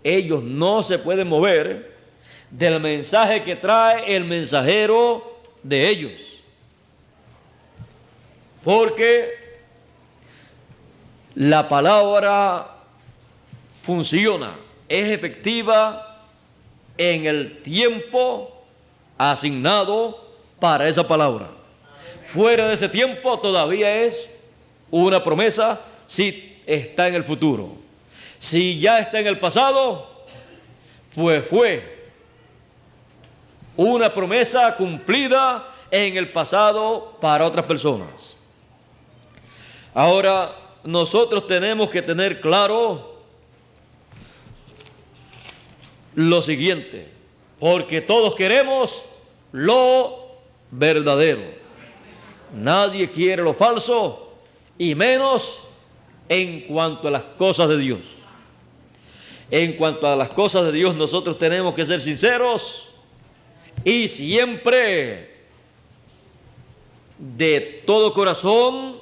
ellos no se pueden mover del mensaje que trae el mensajero de ellos. Porque la palabra funciona, es efectiva en el tiempo asignado para esa palabra. Fuera de ese tiempo todavía es una promesa si está en el futuro. Si ya está en el pasado, pues fue una promesa cumplida en el pasado para otras personas. Ahora, nosotros tenemos que tener claro lo siguiente, porque todos queremos lo verdadero. Nadie quiere lo falso, y menos en cuanto a las cosas de Dios. En cuanto a las cosas de Dios, nosotros tenemos que ser sinceros y siempre de todo corazón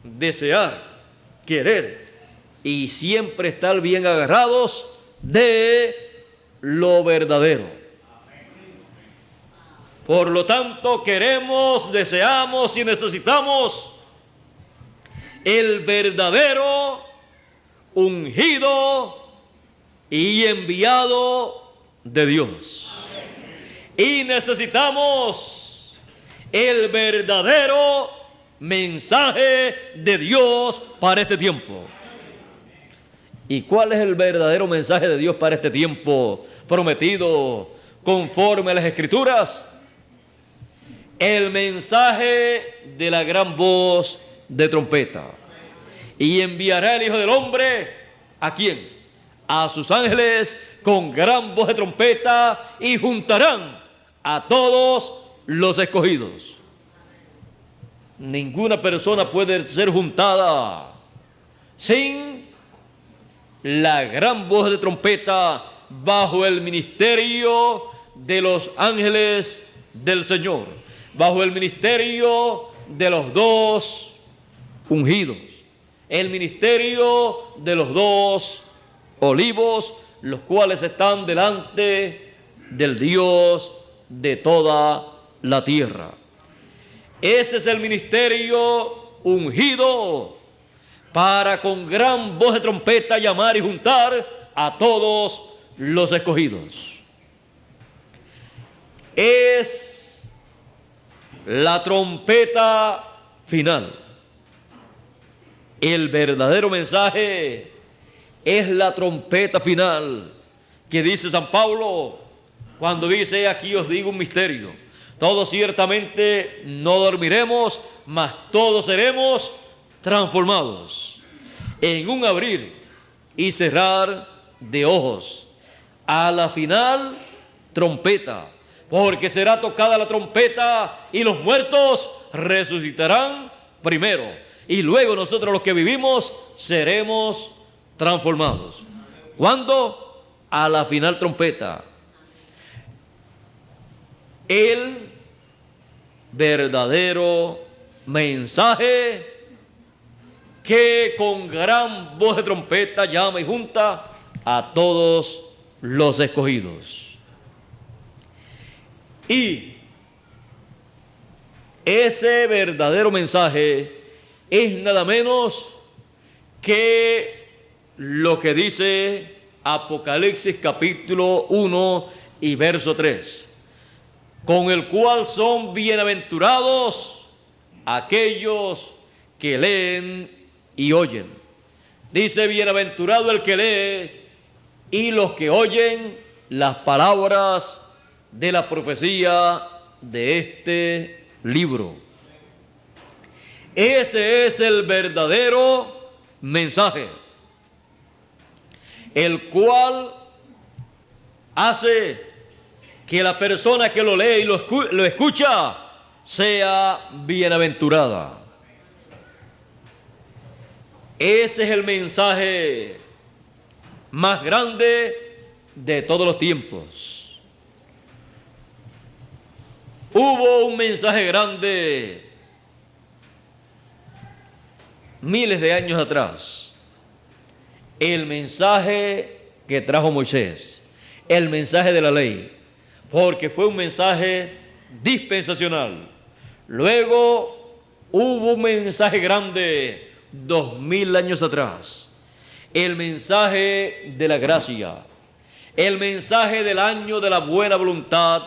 desear, querer y siempre estar bien agarrados de lo verdadero. Por lo tanto, queremos, deseamos y necesitamos el verdadero, ungido y enviado de Dios. Y necesitamos el verdadero mensaje de Dios para este tiempo. ¿Y cuál es el verdadero mensaje de Dios para este tiempo prometido conforme a las Escrituras? El mensaje de la gran voz de trompeta. Y enviará el Hijo del Hombre, ¿a quién? A sus ángeles con gran voz de trompeta y juntarán a todos los escogidos. Ninguna persona puede ser juntada sin la gran voz de trompeta bajo el ministerio de los ángeles del Señor, bajo el ministerio de los dos ungidos, el ministerio de los dos olivos, los cuales están delante del Dios de toda la tierra. Ese es el ministerio ungido para con gran voz de trompeta llamar y juntar a todos los escogidos. Es la trompeta final. El verdadero mensaje es la trompeta final que dice San Pablo cuando dice: aquí os digo un misterio, todos ciertamente no dormiremos, mas todos seremos transformados en un abrir y cerrar de ojos, a la final trompeta, porque será tocada la trompeta y los muertos resucitarán primero, y luego nosotros los que vivimos seremos transformados. ¿Cuándo? A la final trompeta. El verdadero mensaje que con gran voz de trompeta llama y junta a todos los escogidos. Y ese verdadero mensaje es nada menos que lo que dice Apocalipsis capítulo 1 y verso 3, con el cual son bienaventurados aquellos que leen y oyen. Dice: bienaventurado el que lee y los que oyen las palabras de la profecía de este libro. Ese es el verdadero mensaje, el cual hace que la persona que lo lee y lo escucha sea bienaventurada. Ese es el mensaje más grande de todos los tiempos. Hubo un mensaje grande miles de años atrás, el mensaje que trajo Moisés, el mensaje de la ley, porque fue un mensaje dispensacional. Luego hubo un mensaje grande 2000 años atrás, el mensaje de la gracia, el mensaje del año de la buena voluntad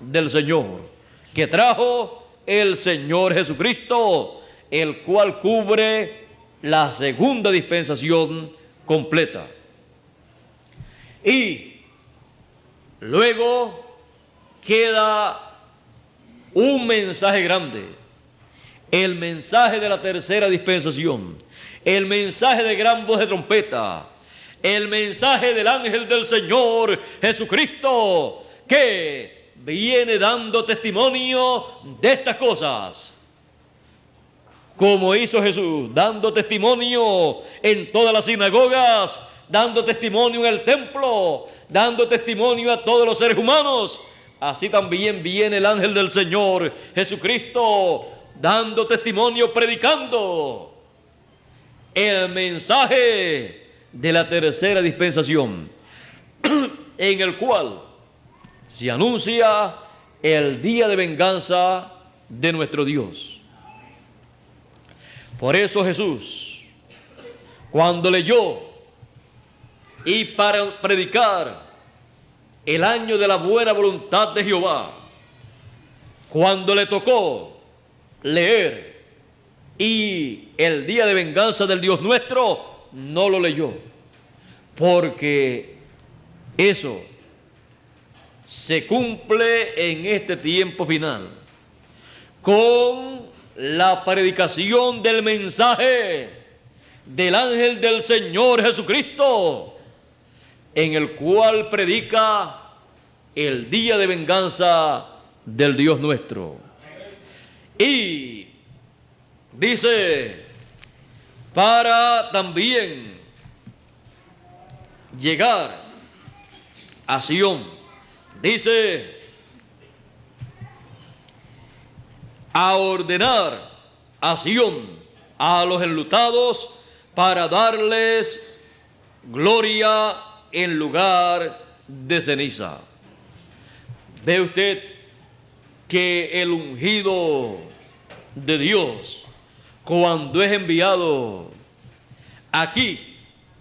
del Señor, que trajo el Señor Jesucristo, el cual cubre la segunda dispensación completa. Y luego queda un mensaje grande, el mensaje de la tercera dispensación, el mensaje de gran voz de trompeta, el mensaje del ángel del Señor Jesucristo, que viene dando testimonio de estas cosas, como hizo Jesús, dando testimonio en todas las sinagogas, dando testimonio en el templo, dando testimonio a todos los seres humanos. Así también viene el ángel del Señor Jesucristo, dando testimonio, predicando el mensaje de la tercera dispensación, en el cual se anuncia el día de venganza de nuestro Dios. Por eso Jesús, cuando leyó y para predicar el año de la buena voluntad de Jehová, cuando le tocó leer y el día de venganza del Dios nuestro, no lo leyó, porque eso se cumple en este tiempo final con la predicación del mensaje del ángel del Señor Jesucristo, en el cual predica el día de venganza del Dios nuestro. Y dice, para también llegar a Sión. Dice, a ordenar a Sión, a los enlutados, para darles gloria en lugar de ceniza. Ve usted que el ungido de Dios, cuando es enviado aquí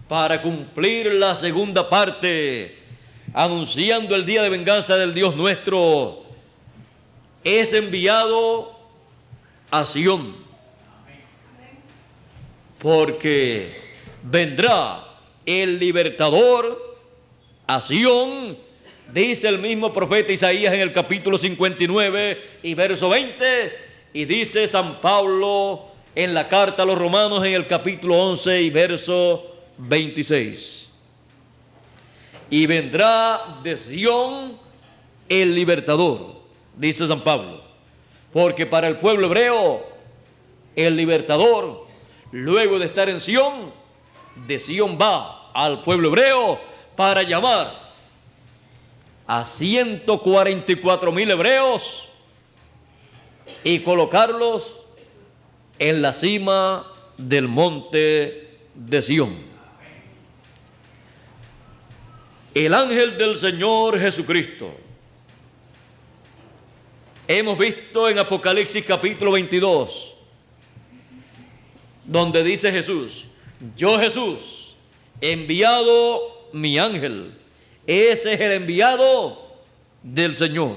para cumplir la segunda parte, anunciando el día de venganza del Dios nuestro, es enviado a Sión, porque vendrá el libertador a Sión, dice el mismo profeta Isaías en el capítulo 59 y verso 20, y dice San Pablo en la carta a los Romanos en el capítulo 11 y verso 26. Y vendrá de Sión el libertador, dice San Pablo, porque para el pueblo hebreo el libertador, luego de estar en Sión, de Sión va al pueblo hebreo para llamar a 144,000 hebreos y colocarlos en la cima del monte de Sión. El ángel del Señor Jesucristo. Hemos visto en Apocalipsis capítulo 22, donde dice Jesús, yo Jesús, he enviado mi ángel. Ese es el enviado del Señor.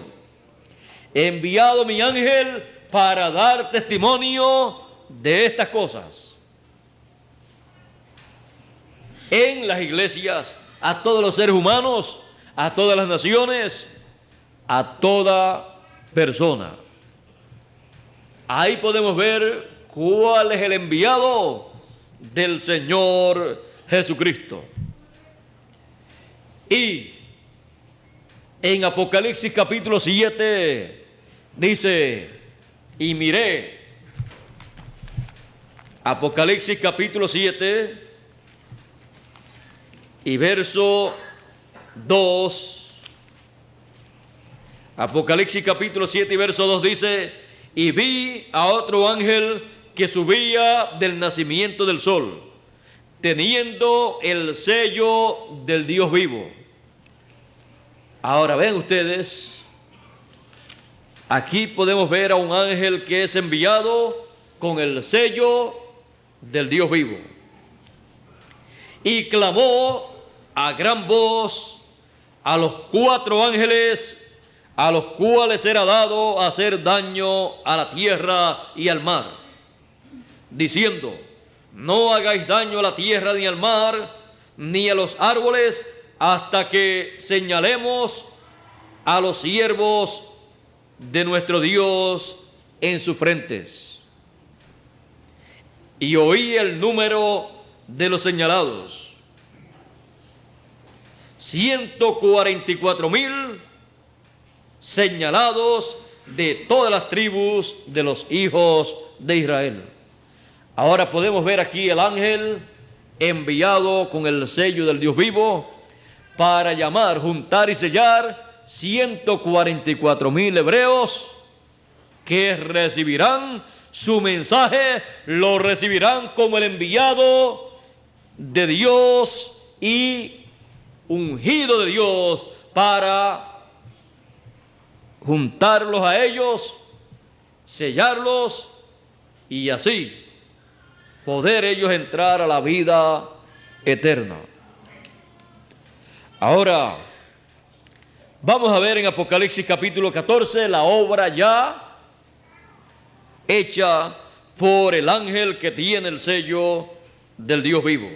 He enviado mi ángel para dar testimonio de estas cosas en las iglesias, a todos los seres humanos, a todas las naciones, a toda persona. Ahí podemos ver cuál es el enviado del Señor Jesucristo. Y en Apocalipsis capítulo 7 dice, y miré, Apocalipsis capítulo 7 y verso 2, Apocalipsis capítulo 7 y verso 2 dice, y vi a otro ángel que subía del nacimiento del sol, teniendo el sello del Dios vivo. Ahora ven ustedes, aquí podemos ver a un ángel que es enviado con el sello del Dios vivo. Y clamó a gran voz a los 4 ángeles, a los cuales era dado hacer daño a la tierra y al mar, diciendo, no hagáis daño a la tierra ni al mar, ni a los árboles, hasta que señalemos a los siervos de nuestro Dios en sus frentes. Y oí el número de los señalados, 144,000 señalados de todas las tribus de los hijos de Israel. Ahora podemos ver aquí el ángel enviado con el sello del Dios vivo para llamar, juntar y sellar 144,000 hebreos que recibirán su mensaje, lo recibirán como el enviado de Dios y ungido de Dios para juntarlos a ellos, sellarlos y así poder ellos entrar a la vida eterna. Ahora, vamos a ver en Apocalipsis capítulo 14 la obra ya hecha por el ángel que tiene el sello del Dios vivo.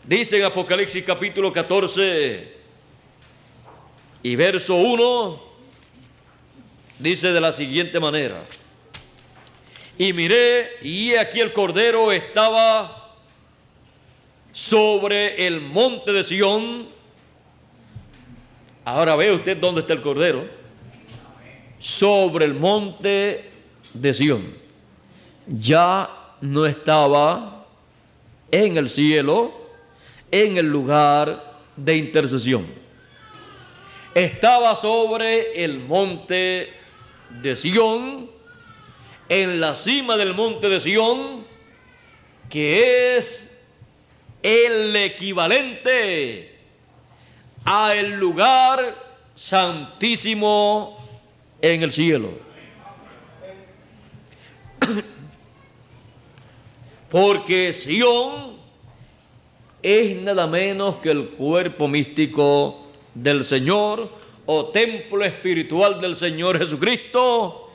Dice en Apocalipsis capítulo 14 y verso 1, dice de la siguiente manera, y miré, y aquí el Cordero estaba sobre el monte de Sión. Ahora ve usted dónde está el Cordero. Sobre el monte de Sión. Ya no estaba en el cielo, en el lugar de intercesión. Estaba sobre el monte de Sión, en la cima del monte de Sión, que es el equivalente a el lugar santísimo en el cielo. Porque Sión es nada menos que el cuerpo místico del Señor, o templo espiritual del Señor Jesucristo,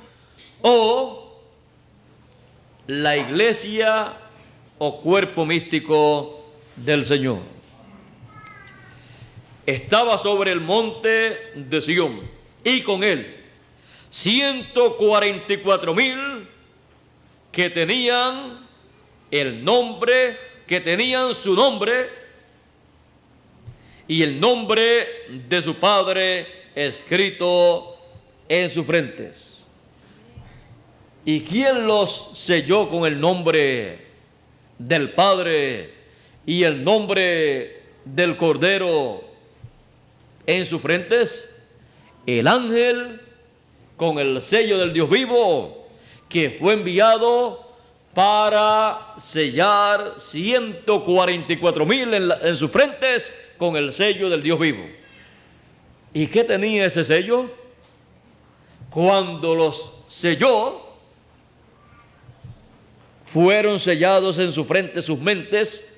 o la iglesia o cuerpo místico del Señor. Estaba sobre el monte de Sión, y con él 144,000 que tenían el nombre, que tenían su nombre y el nombre de su Padre escrito en sus frentes. ¿Y quién los selló con el nombre del Padre y el nombre del Cordero en sus frentes? El ángel con el sello del Dios vivo, que fue enviado para sellar 144,000 en sus frentes con el sello del Dios vivo. ¿Y qué tenía ese sello? Cuando los selló, fueron sellados en su frente sus mentes,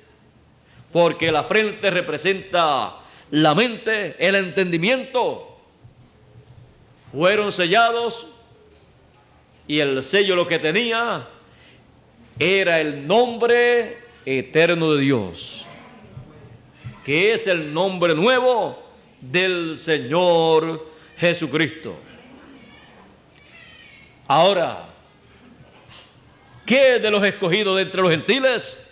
porque la frente representa la mente, el entendimiento. Fueron sellados, y el sello lo que tenía era el nombre eterno de Dios, que es el nombre nuevo del Señor Jesucristo. Ahora, ¿qué de los escogidos de entre los gentiles?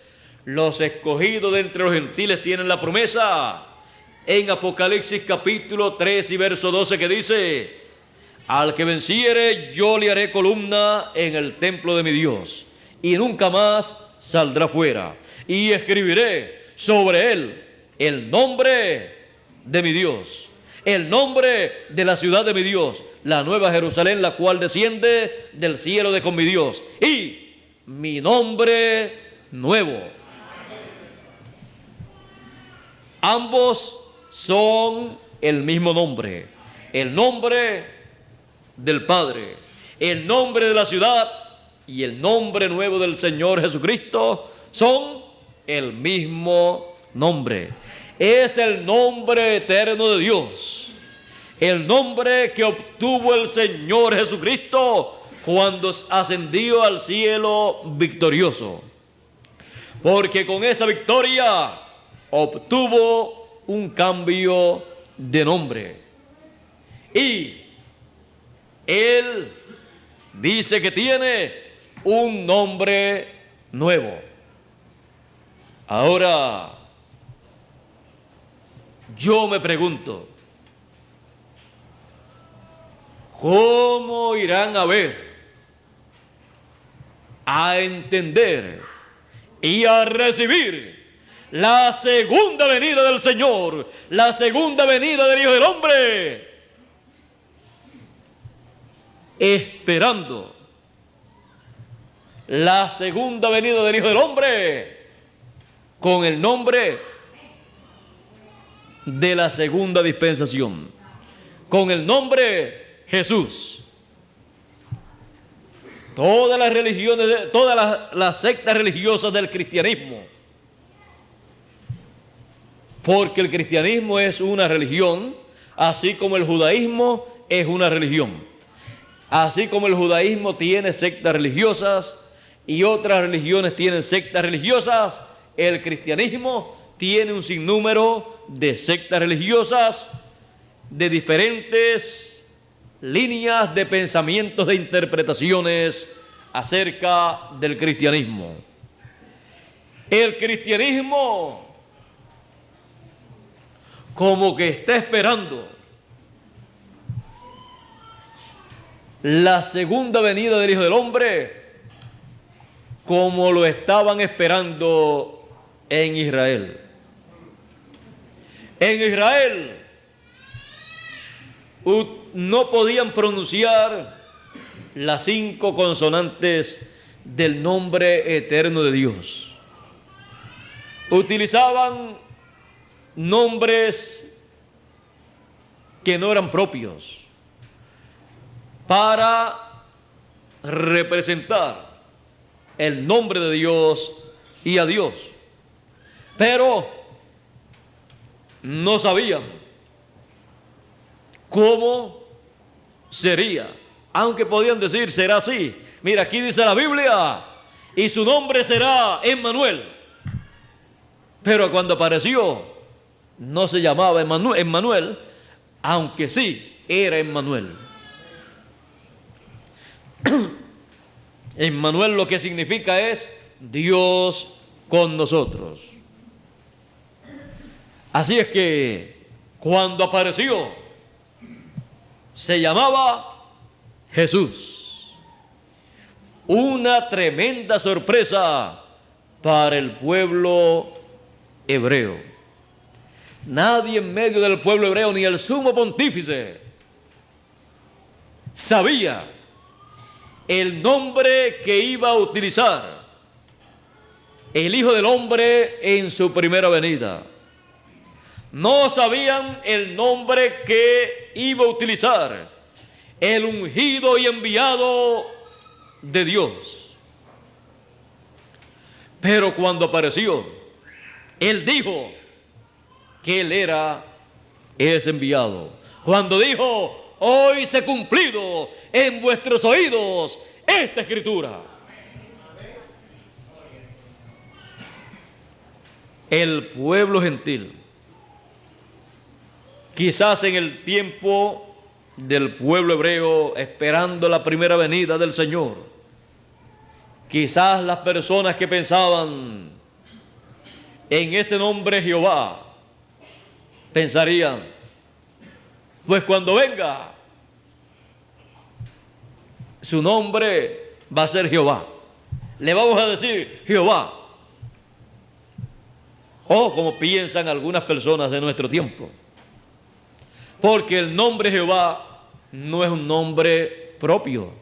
Los escogidos de entre los gentiles tienen la promesa en Apocalipsis capítulo 3 y verso 12, que dice: al que venciere, yo le haré columna en el templo de mi Dios, y nunca más saldrá fuera. Y escribiré sobre él el nombre de mi Dios, el nombre de la ciudad de mi Dios, la nueva Jerusalén, la cual desciende del cielo de con mi Dios, y mi nombre nuevo. Ambos son el mismo nombre, el nombre del Padre, el nombre de la ciudad y el nombre nuevo del Señor Jesucristo son el mismo nombre. Es el nombre eterno de Dios, el nombre que obtuvo el Señor Jesucristo cuando ascendió al cielo victorioso, porque con esa victoria obtuvo un cambio de nombre, y Él dice que tiene un nombre nuevo. Ahora, yo me pregunto, ¿cómo irán a ver, a entender y a recibir la segunda venida del Señor, la segunda venida del Hijo del Hombre, esperando la segunda venida del Hijo del Hombre con el nombre de la segunda dispensación, con el nombre Jesús? Todas las religiones, todas las sectas religiosas del cristianismo, porque el cristianismo es una religión, así como el judaísmo es una religión. Así como el judaísmo tiene sectas religiosas y otras religiones tienen sectas religiosas, el cristianismo tiene un sinnúmero de sectas religiosas de diferentes líneas de pensamientos, de interpretaciones acerca del cristianismo. El cristianismo como que está esperando la segunda venida del Hijo del Hombre, como lo estaban esperando en Israel. En Israel no podían pronunciar las 5 consonantes del nombre eterno de Dios. Utilizaban nombres que no eran propios para representar el nombre de Dios y a Dios. Pero no sabían cómo sería, aunque podían decir será así. Mira, aquí dice la Biblia, y su nombre será Emmanuel. Pero cuando apareció, no se llamaba Emmanuel, aunque sí era Emmanuel. Emmanuel lo que significa es Dios con nosotros. Así es que cuando apareció, se llamaba Jesús. Una tremenda sorpresa para el pueblo hebreo. Nadie en medio del pueblo hebreo, ni el sumo pontífice, sabía el nombre que iba a utilizar el Hijo del Hombre en su primera venida. No sabían el nombre que iba a utilizar el ungido y enviado de Dios. Pero cuando apareció, Él dijo que Él era ese enviado. Cuando dijo, hoy se ha cumplido en vuestros oídos esta escritura. El pueblo gentil, quizás en el tiempo del pueblo hebreo esperando la primera venida del Señor, quizás las personas que pensaban en ese nombre Jehová pensarían, pues cuando venga su nombre va a ser Jehová, le vamos a decir Jehová. O como piensan algunas personas de nuestro tiempo, porque el nombre Jehová no es un nombre propio.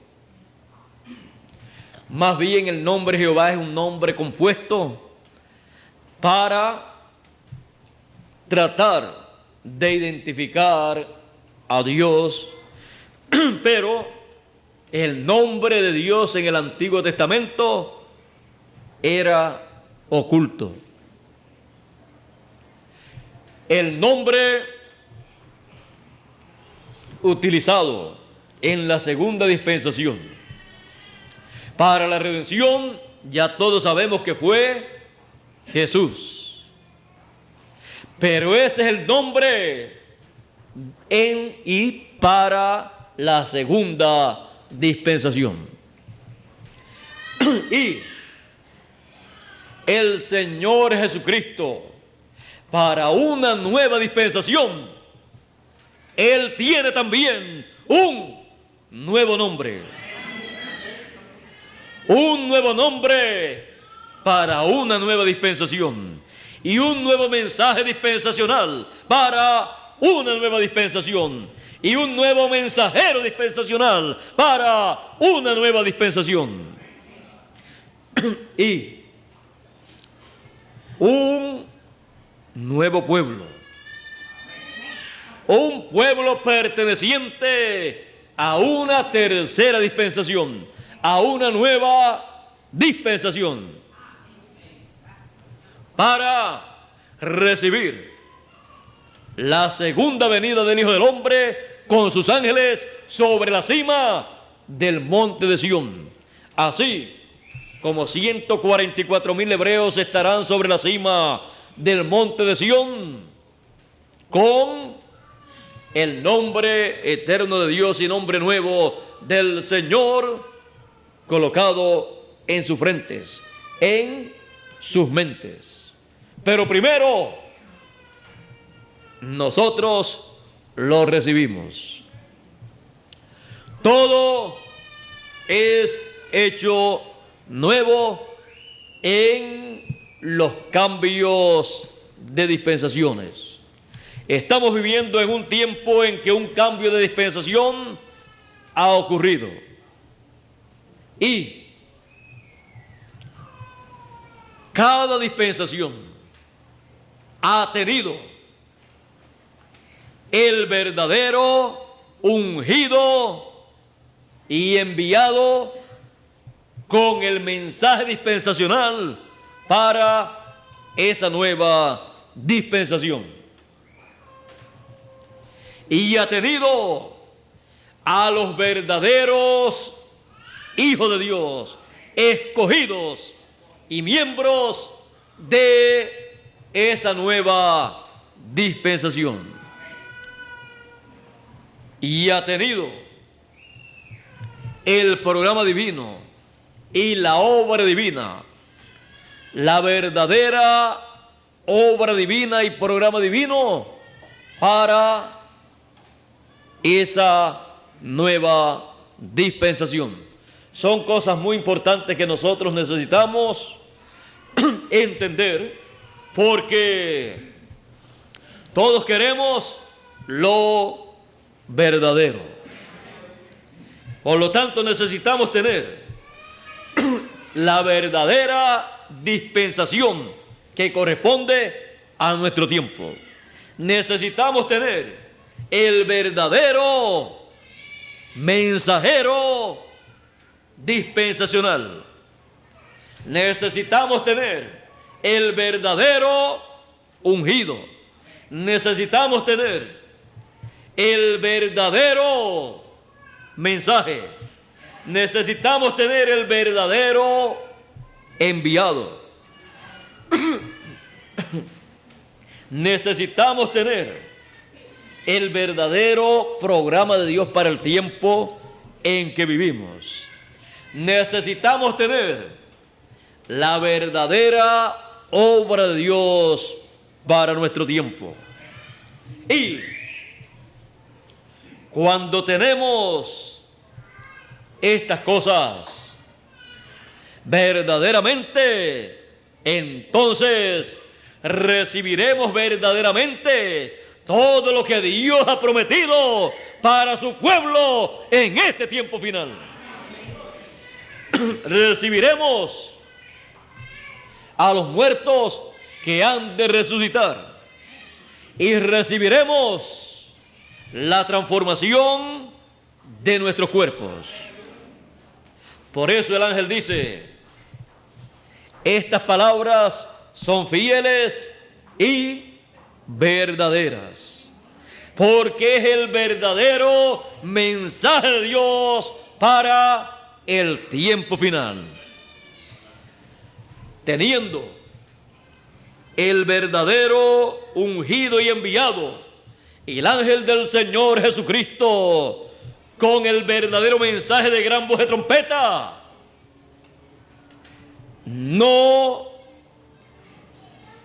Más bien el nombre Jehová es un nombre compuesto para tratar de identificar a Dios, pero el nombre de Dios en el Antiguo Testamento era oculto. El nombre utilizado en la segunda dispensación para la redención, ya todos sabemos que fue Jesús. Pero ese es el nombre en y para la segunda dispensación. Y el Señor Jesucristo, para una nueva dispensación, Él tiene también un nuevo nombre. Un nuevo nombre para una nueva dispensación. Y un nuevo mensaje dispensacional para una nueva dispensación. Y un nuevo mensajero dispensacional para una nueva dispensación. Y un nuevo pueblo. Un pueblo perteneciente a una tercera dispensación, a una nueva dispensación, para recibir la segunda venida del Hijo del Hombre con sus ángeles sobre la cima del monte de Sión. Así como 144,000 hebreos estarán sobre la cima del monte de Sión con el nombre eterno de Dios y nombre nuevo del Señor colocado en sus frentes, en sus mentes. Pero primero nosotros lo recibimos. Todo es hecho nuevo en los cambios de dispensaciones. Estamos viviendo en un tiempo en que un cambio de dispensación ha ocurrido. Y cada dispensación ha tenido el verdadero ungido y enviado con el mensaje dispensacional para esa nueva dispensación. Y ha tenido a los verdaderos hijos de Dios, escogidos y miembros de esa nueva dispensación. Y ha tenido el programa divino y la obra divina, la verdadera obra divina y programa divino para esa nueva dispensación. Son cosas muy importantes que nosotros necesitamos entender, porque todos queremos lo verdadero. Por lo tanto, necesitamos tener la verdadera dispensación que corresponde a nuestro tiempo. Necesitamos tener el verdadero mensajero dispensacional. Necesitamos tener el verdadero ungido. Necesitamos tener el verdadero mensaje. Necesitamos tener el verdadero enviado. Necesitamos tener el verdadero programa de Dios para el tiempo en que vivimos. Necesitamos tener la verdadera obra de Dios para nuestro tiempo. Y cuando tenemos estas cosas verdaderamente, entonces recibiremos verdaderamente todo lo que Dios ha prometido para su pueblo en este tiempo final. Recibiremos a los muertos que han de resucitar, y recibiremos la transformación de nuestros cuerpos. Por eso el ángel dice: estas palabras son fieles y verdaderas, porque es el verdadero mensaje de Dios para el tiempo final. Teniendo el verdadero ungido y enviado, y el ángel del Señor Jesucristo con el verdadero mensaje de gran voz de trompeta, no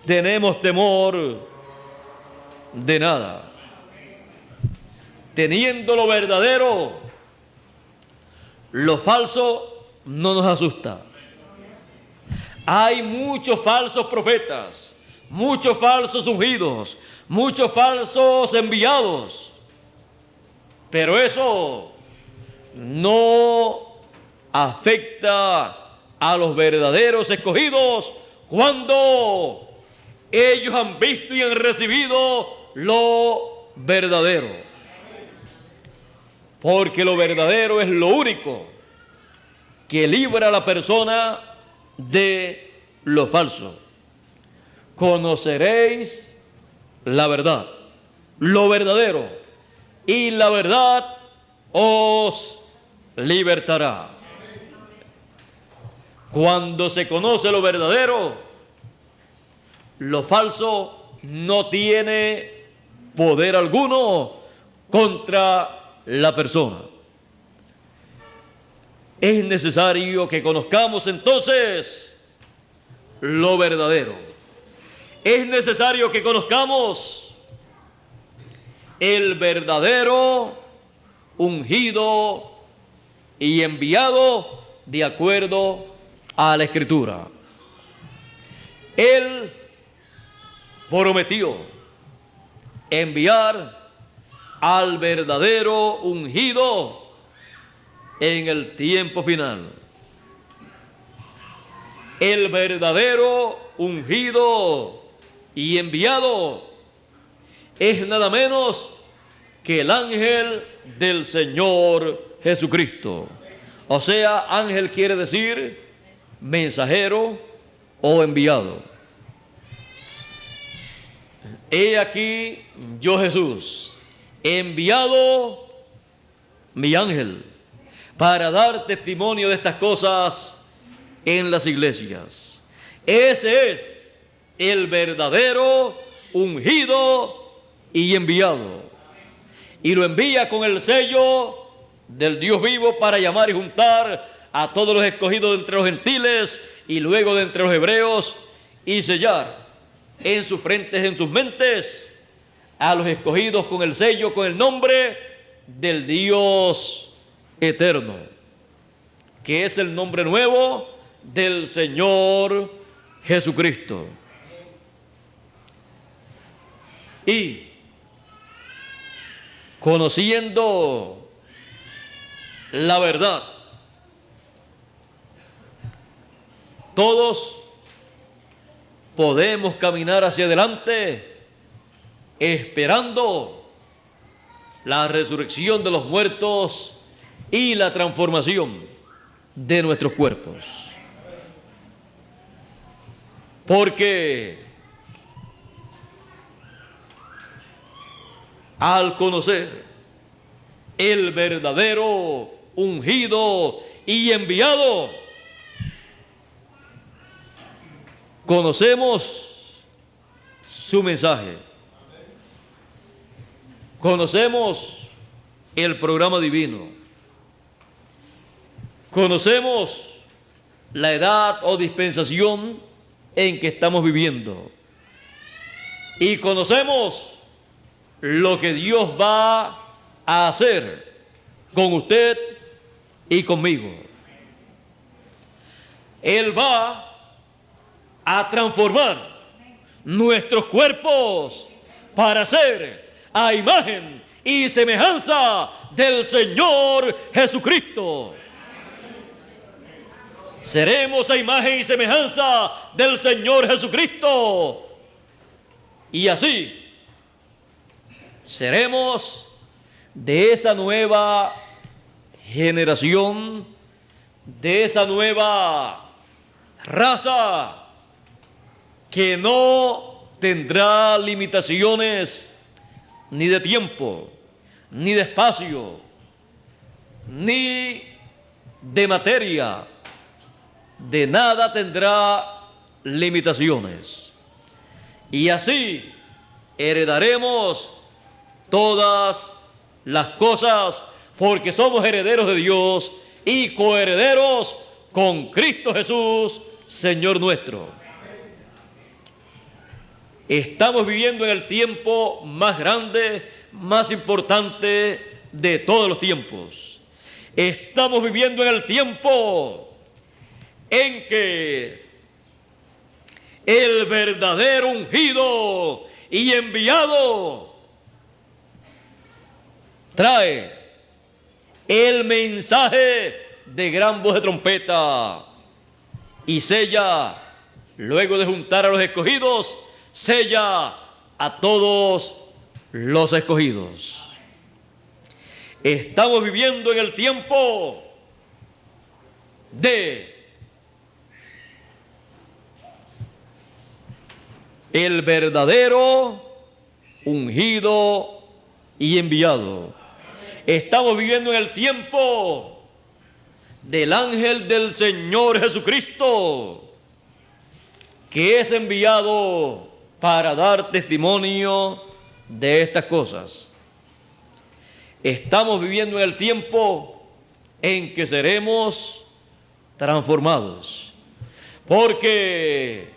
tenemos temor de nada. Teniendo lo verdadero, lo falso no nos asusta. Hay muchos falsos profetas, muchos falsos ungidos, muchos falsos enviados, pero eso no afecta a los verdaderos escogidos cuando ellos han visto y han recibido lo verdadero. Porque lo verdadero es lo único que libra a la persona de lo falso. Conoceréis la verdad, lo verdadero, y la verdad os libertará. Cuando se conoce lo verdadero, lo falso no tiene poder alguno contra la persona. Es necesario que conozcamos entonces lo verdadero. Es necesario que conozcamos el verdadero ungido y enviado de acuerdo a la Escritura. Él prometió enviar al verdadero ungido en el tiempo final. El verdadero ungido y enviado es nada menos que el ángel del Señor Jesucristo. O sea, ángel quiere decir mensajero o enviado. He aquí yo, Jesús, he enviado mi ángel para dar testimonio de estas cosas en las iglesias. Ese es el verdadero ungido y enviado. Y lo envía con el sello del Dios vivo para llamar y juntar a todos los escogidos de entre los gentiles y luego de entre los hebreos, y sellar en sus frentes, en sus mentes, a los escogidos con el sello, con el nombre del Dios eterno, que es el nombre nuevo del Señor Jesucristo. Y conociendo la verdad, todos podemos caminar hacia adelante esperando la resurrección de los muertos y la transformación de nuestros cuerpos. Porque al conocer el verdadero ungido y enviado, conocemos su mensaje, conocemos el programa divino, conocemos la edad o dispensación en que estamos viviendo y conocemos lo que Dios va a hacer con usted y conmigo. Él va a transformar nuestros cuerpos para ser a imagen y semejanza del Señor Jesucristo. Seremos a imagen y semejanza del Señor Jesucristo. Y así seremos de esa nueva generación, de esa nueva raza que no tendrá limitaciones ni de tiempo, ni de espacio, ni de materia. De nada tendrá limitaciones. Y así heredaremos todas las cosas, porque somos herederos de Dios y coherederos con Cristo Jesús, Señor nuestro. Estamos viviendo en el tiempo más grande, más importante de todos los tiempos. Estamos viviendo en el tiempo en que el verdadero ungido y enviado trae el mensaje de gran voz de trompeta y sella, luego de juntar a los escogidos, sella a todos los escogidos. Estamos viviendo en el tiempo de el verdadero ungido y enviado. Estamos viviendo en el tiempo del ángel del Señor Jesucristo, que es enviado para dar testimonio de estas cosas. Estamos viviendo en el tiempo en que seremos transformados, porque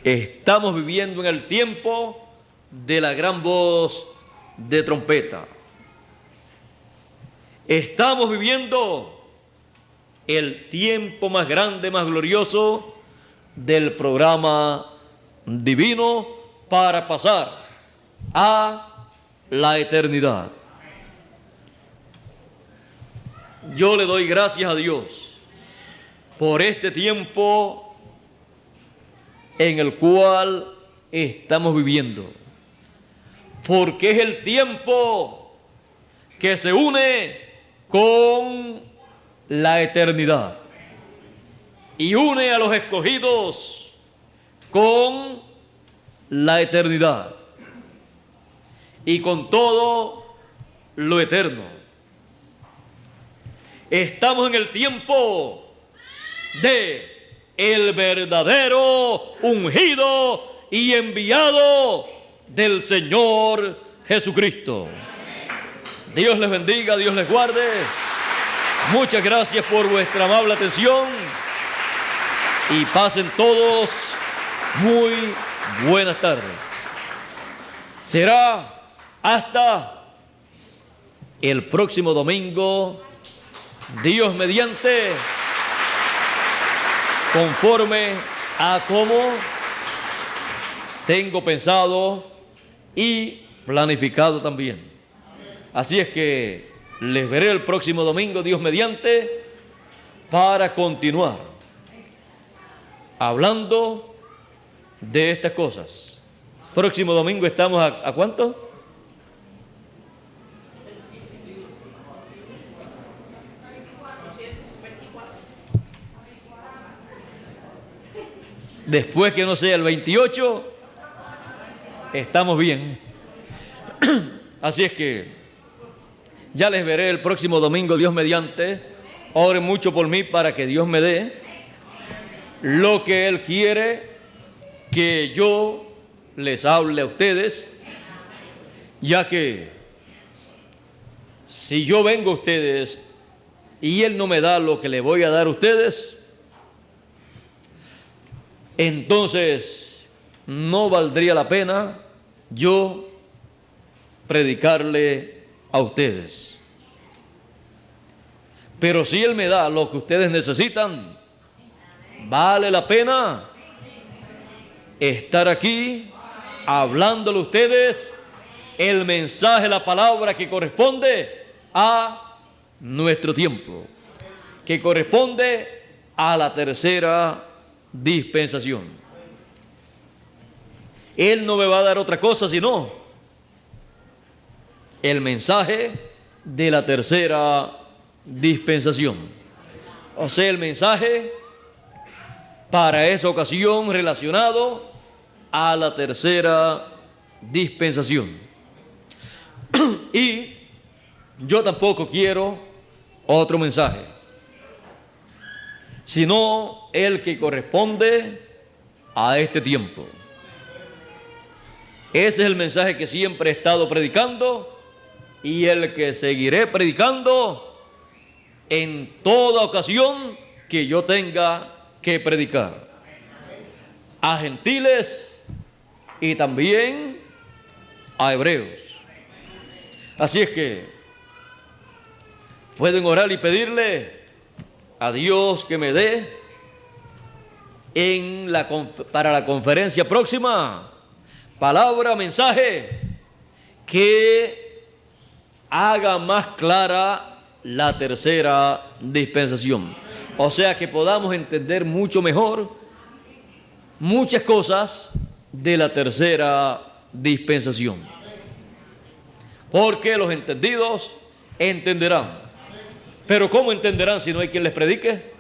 estamos viviendo en el tiempo de la gran voz de trompeta. Estamos viviendo el tiempo más grande, más glorioso del programa divino para pasar a la eternidad. Yo le doy gracias a Dios por este tiempo en el cual estamos viviendo, porque es el tiempo que se une con la eternidad y une a los escogidos con la eternidad y con todo lo eterno. Estamos en el tiempo de el verdadero ungido y enviado del Señor Jesucristo. Dios les bendiga, Dios les guarde. Muchas gracias por vuestra amable atención y pasen todos muy buenas tardes. Será hasta el próximo domingo, Dios mediante, conforme a como tengo pensado y planificado también. Así es que les veré el próximo domingo, Dios mediante, para continuar hablando de estas cosas. Próximo domingo estamos ¿a cuánto? Después que no sea el 28, estamos bien. Así es que ya les veré el próximo domingo, Dios mediante. Oren mucho por mí para que Dios me dé lo que Él quiere que yo les hable a ustedes, ya que si yo vengo a ustedes y Él no me da lo que le voy a dar a ustedes, entonces no valdría la pena yo predicarle a ustedes. Pero si Él me da lo que ustedes necesitan, vale la pena estar aquí hablándole a ustedes el mensaje, la palabra que corresponde a nuestro tiempo, que corresponde a la tercera dispensación. Él no me va a dar otra cosa sino el mensaje de la tercera dispensación. O sea, el mensaje para esa ocasión relacionado a la tercera dispensación. Y yo tampoco quiero otro mensaje, sino el que corresponde a este tiempo. Ese es el mensaje que siempre he estado predicando y el que seguiré predicando en toda ocasión que yo tenga que predicar a gentiles y también a hebreos. Así es que pueden orar y pedirle a Dios que me dé para la conferencia próxima palabra, mensaje que haga más clara la tercera dispensación. O sea, que podamos entender mucho mejor muchas cosas de la tercera dispensación. Porque los entendidos entenderán. Pero ¿cómo entenderán si no hay quien les predique?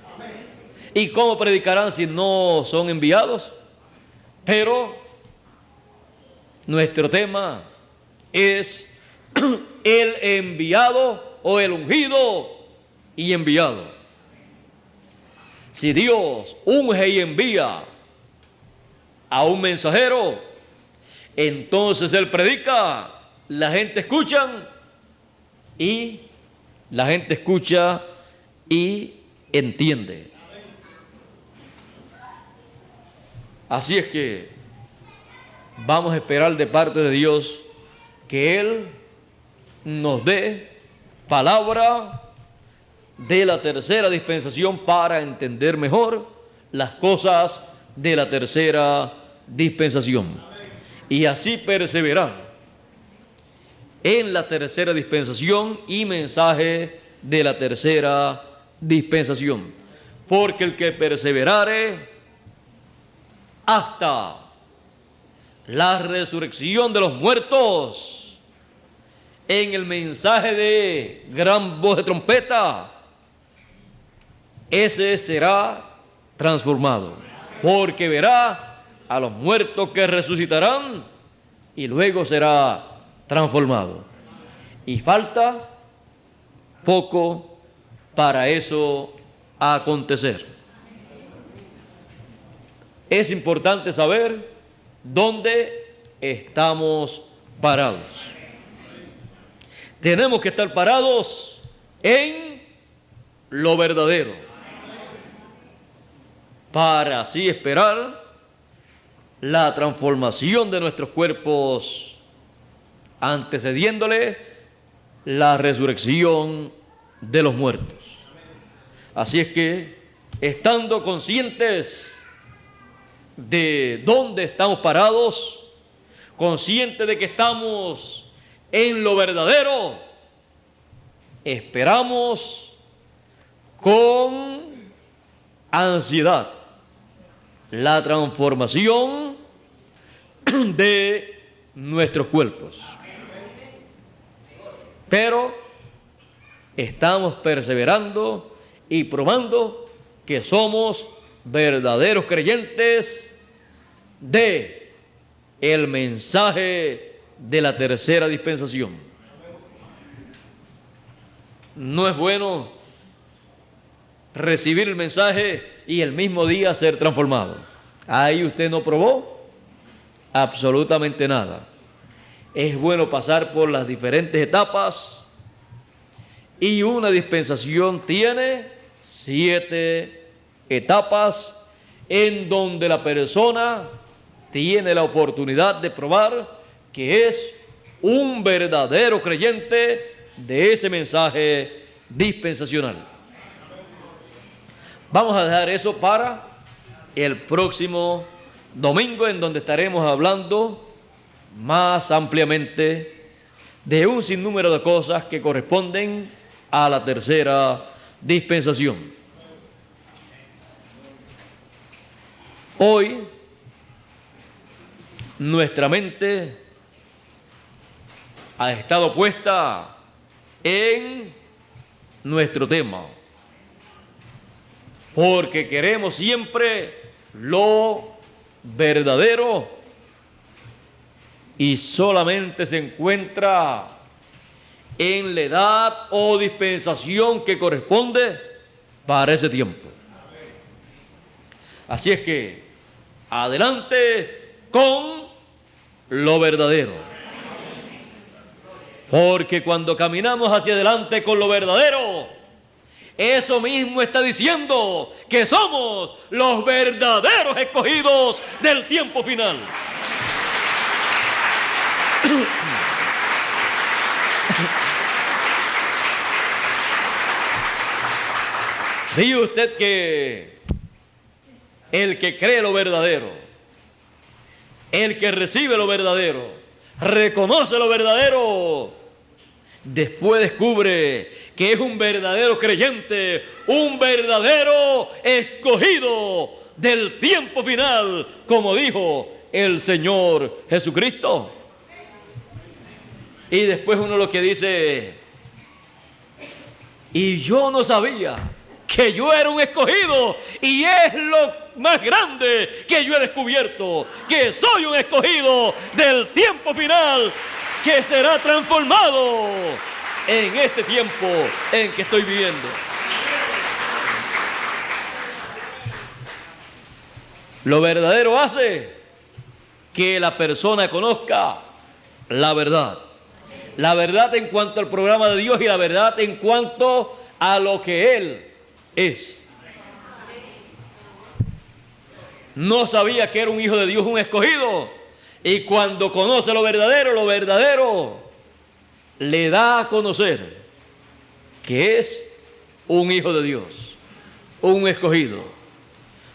¿Y cómo predicarán si no son enviados? Pero nuestro tema es el enviado o el ungido y enviado. Si Dios unge y envía a un mensajero, entonces él predica, la gente escucha y entiende. Así es que vamos a esperar de parte de Dios que Él nos dé palabra de la tercera dispensación para entender mejor las cosas de la tercera dispensación. y así perseverar en la tercera dispensación y mensaje de la tercera dispensación. Porque el que perseverare hasta la resurrección de los muertos en el mensaje de gran voz de trompeta, ese será transformado, porque verá a los muertos que resucitarán y luego será transformado. Y falta poco para eso acontecer. Es importante saber dónde estamos parados. Tenemos que estar parados en lo verdadero, para así esperar la transformación de nuestros cuerpos, antecediéndole la resurrección de los muertos. Así es que, estando conscientes de dónde estamos parados, conscientes de que estamos en lo verdadero, esperamos con ansiedad la transformación de nuestros cuerpos. Pero estamos perseverando y probando que somos verdaderos creyentes de el mensaje de la tercera dispensación. No es bueno recibir el mensaje y el mismo día ser transformado. Ahí usted no probó absolutamente nada. Es bueno pasar por las diferentes etapas, y una dispensación tiene 7 etapas en donde la persona tiene la oportunidad de probar que es un verdadero creyente de ese mensaje dispensacional. Vamos a dejar eso para el próximo domingo, en donde estaremos hablando más ampliamente de un sinnúmero de cosas que corresponden a la tercera dispensación. Hoy nuestra mente ha estado puesta en nuestro tema, porque queremos siempre lo verdadero, y solamente se encuentra en la edad o dispensación que corresponde para ese tiempo. Así es que adelante con lo verdadero, porque cuando caminamos hacia adelante con lo verdadero, eso mismo está diciendo que somos los verdaderos escogidos del tiempo final. Diga usted que el que cree lo verdadero, el que recibe lo verdadero, reconoce lo verdadero, después descubre que es un verdadero creyente, un verdadero escogido del tiempo final, como dijo el Señor Jesucristo. Y después uno lo que dice: y yo no sabía que yo era un escogido, y es lo más grande que yo he descubierto, que soy un escogido del tiempo final, que será transformado en este tiempo en que estoy viviendo. Lo verdadero hace que la persona conozca la verdad. La verdad en cuanto al programa de Dios, y la verdad en cuanto a lo que Él es. No sabía que era un hijo de Dios, un escogido, y cuando conoce lo verdadero le da a conocer que es un hijo de Dios, un escogido,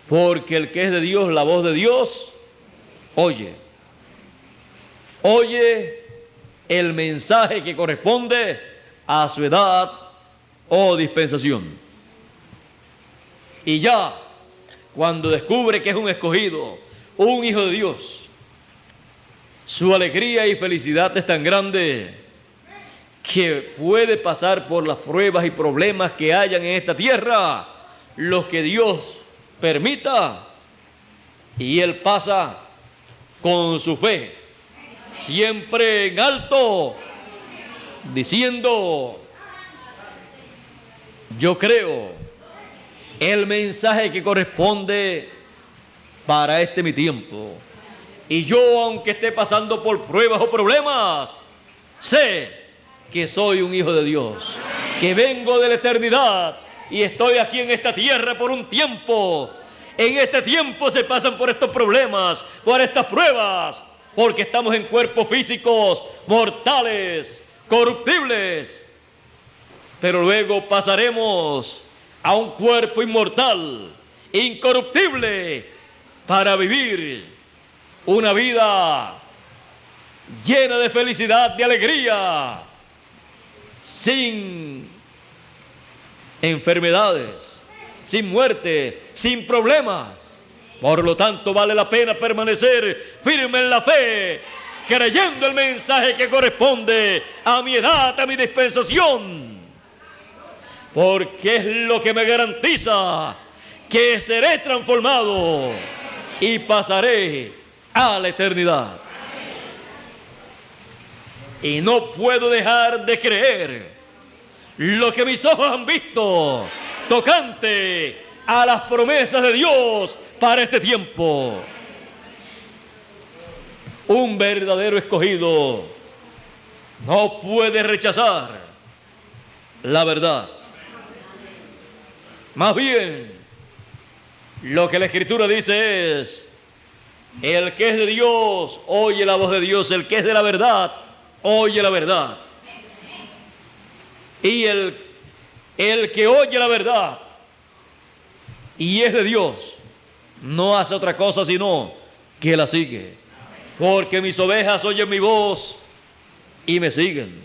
porque el que es de Dios, la voz de Dios, oye. oye el mensaje que corresponde a su edad o dispensación. Y ya, cuando descubre que es un escogido, un hijo de Dios, su alegría y felicidad es tan grande que puede pasar por las pruebas y problemas que hayan en esta tierra, los que Dios permita, y él pasa con su fe, siempre en alto, diciendo: yo creo el mensaje que corresponde para este mi tiempo, y yo, aunque esté pasando por pruebas o problemas, sé que soy un hijo de Dios, que vengo de la eternidad y estoy aquí en esta tierra por un tiempo. En este tiempo se pasan por estos problemas, por estas pruebas, porque estamos en cuerpos físicos mortales, corruptibles, pero luego pasaremos a un cuerpo inmortal, incorruptible, para vivir una vida llena de felicidad, de alegría, sin enfermedades, sin muerte, sin problemas. Por lo tanto, vale la pena permanecer firme en la fe, creyendo el mensaje que corresponde a mi edad, a mi dispensación, porque es lo que me garantiza que seré transformado y pasaré a la eternidad. Y no puedo dejar de creer lo que mis ojos han visto tocante a las promesas de Dios para este tiempo. Un verdadero escogido no puede rechazar la verdad. Más bien, lo que la Escritura dice es: el que es de Dios oye la voz de Dios, el que es de la verdad oye la verdad. Y el que oye la verdad y es de Dios no hace otra cosa sino que la sigue, porque mis ovejas oyen mi voz y me siguen.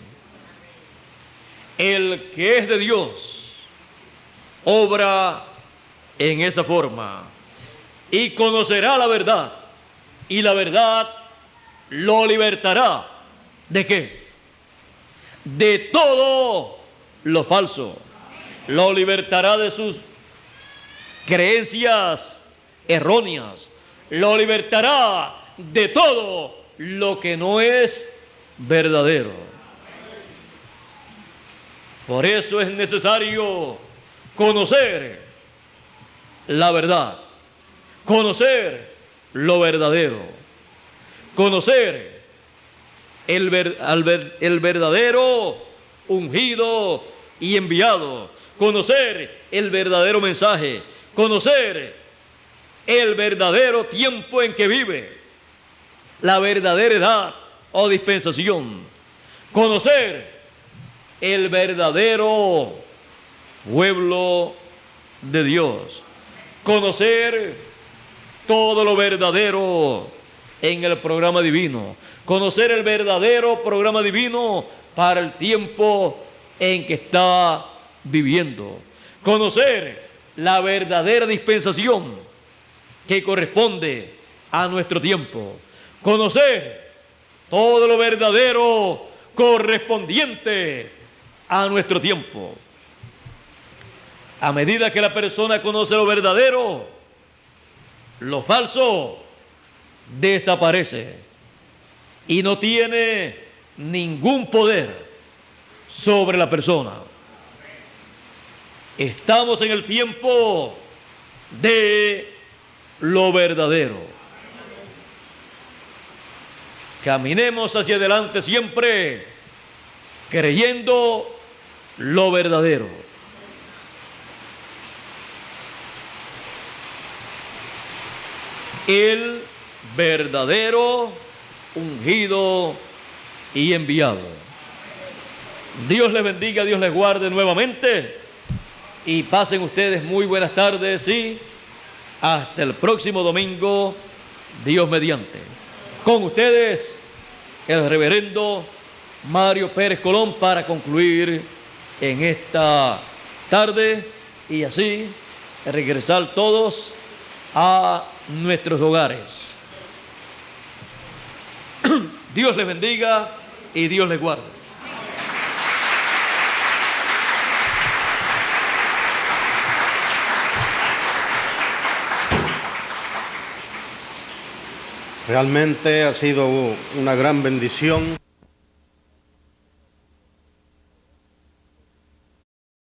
El que es de Dios obra en esa forma y conocerá la verdad, y la verdad lo libertará. ¿De qué? De todo lo falso. Lo libertará de sus creencias erróneas. Lo libertará de todo lo que no es verdadero. Por eso es necesario conocer la verdad, conocer lo verdadero, conocer el verdadero ungido y enviado, conocer el verdadero mensaje, conocer el verdadero tiempo en que vive, la verdadera edad o dispensación, conocer el verdadero pueblo de Dios, conocer todo lo verdadero en el programa divino, conocer el verdadero programa divino para el tiempo en que está viviendo, conocer la verdadera dispensación que corresponde a nuestro tiempo, conocer todo lo verdadero correspondiente a nuestro tiempo. A medida que la persona conoce lo verdadero, lo falso desaparece y no tiene ningún poder sobre la persona. Estamos en el tiempo de lo verdadero. Caminemos hacia adelante siempre creyendo lo verdadero. El verdadero ungido y enviado. Dios les bendiga, Dios les guarde nuevamente y pasen ustedes muy buenas tardes y hasta el próximo domingo, Dios mediante. Con ustedes, el reverendo Mario Pérez Colón para concluir en esta tarde y así regresar todos a nuestros hogares. Dios les bendiga y Dios les guarde. Realmente ha sido una gran bendición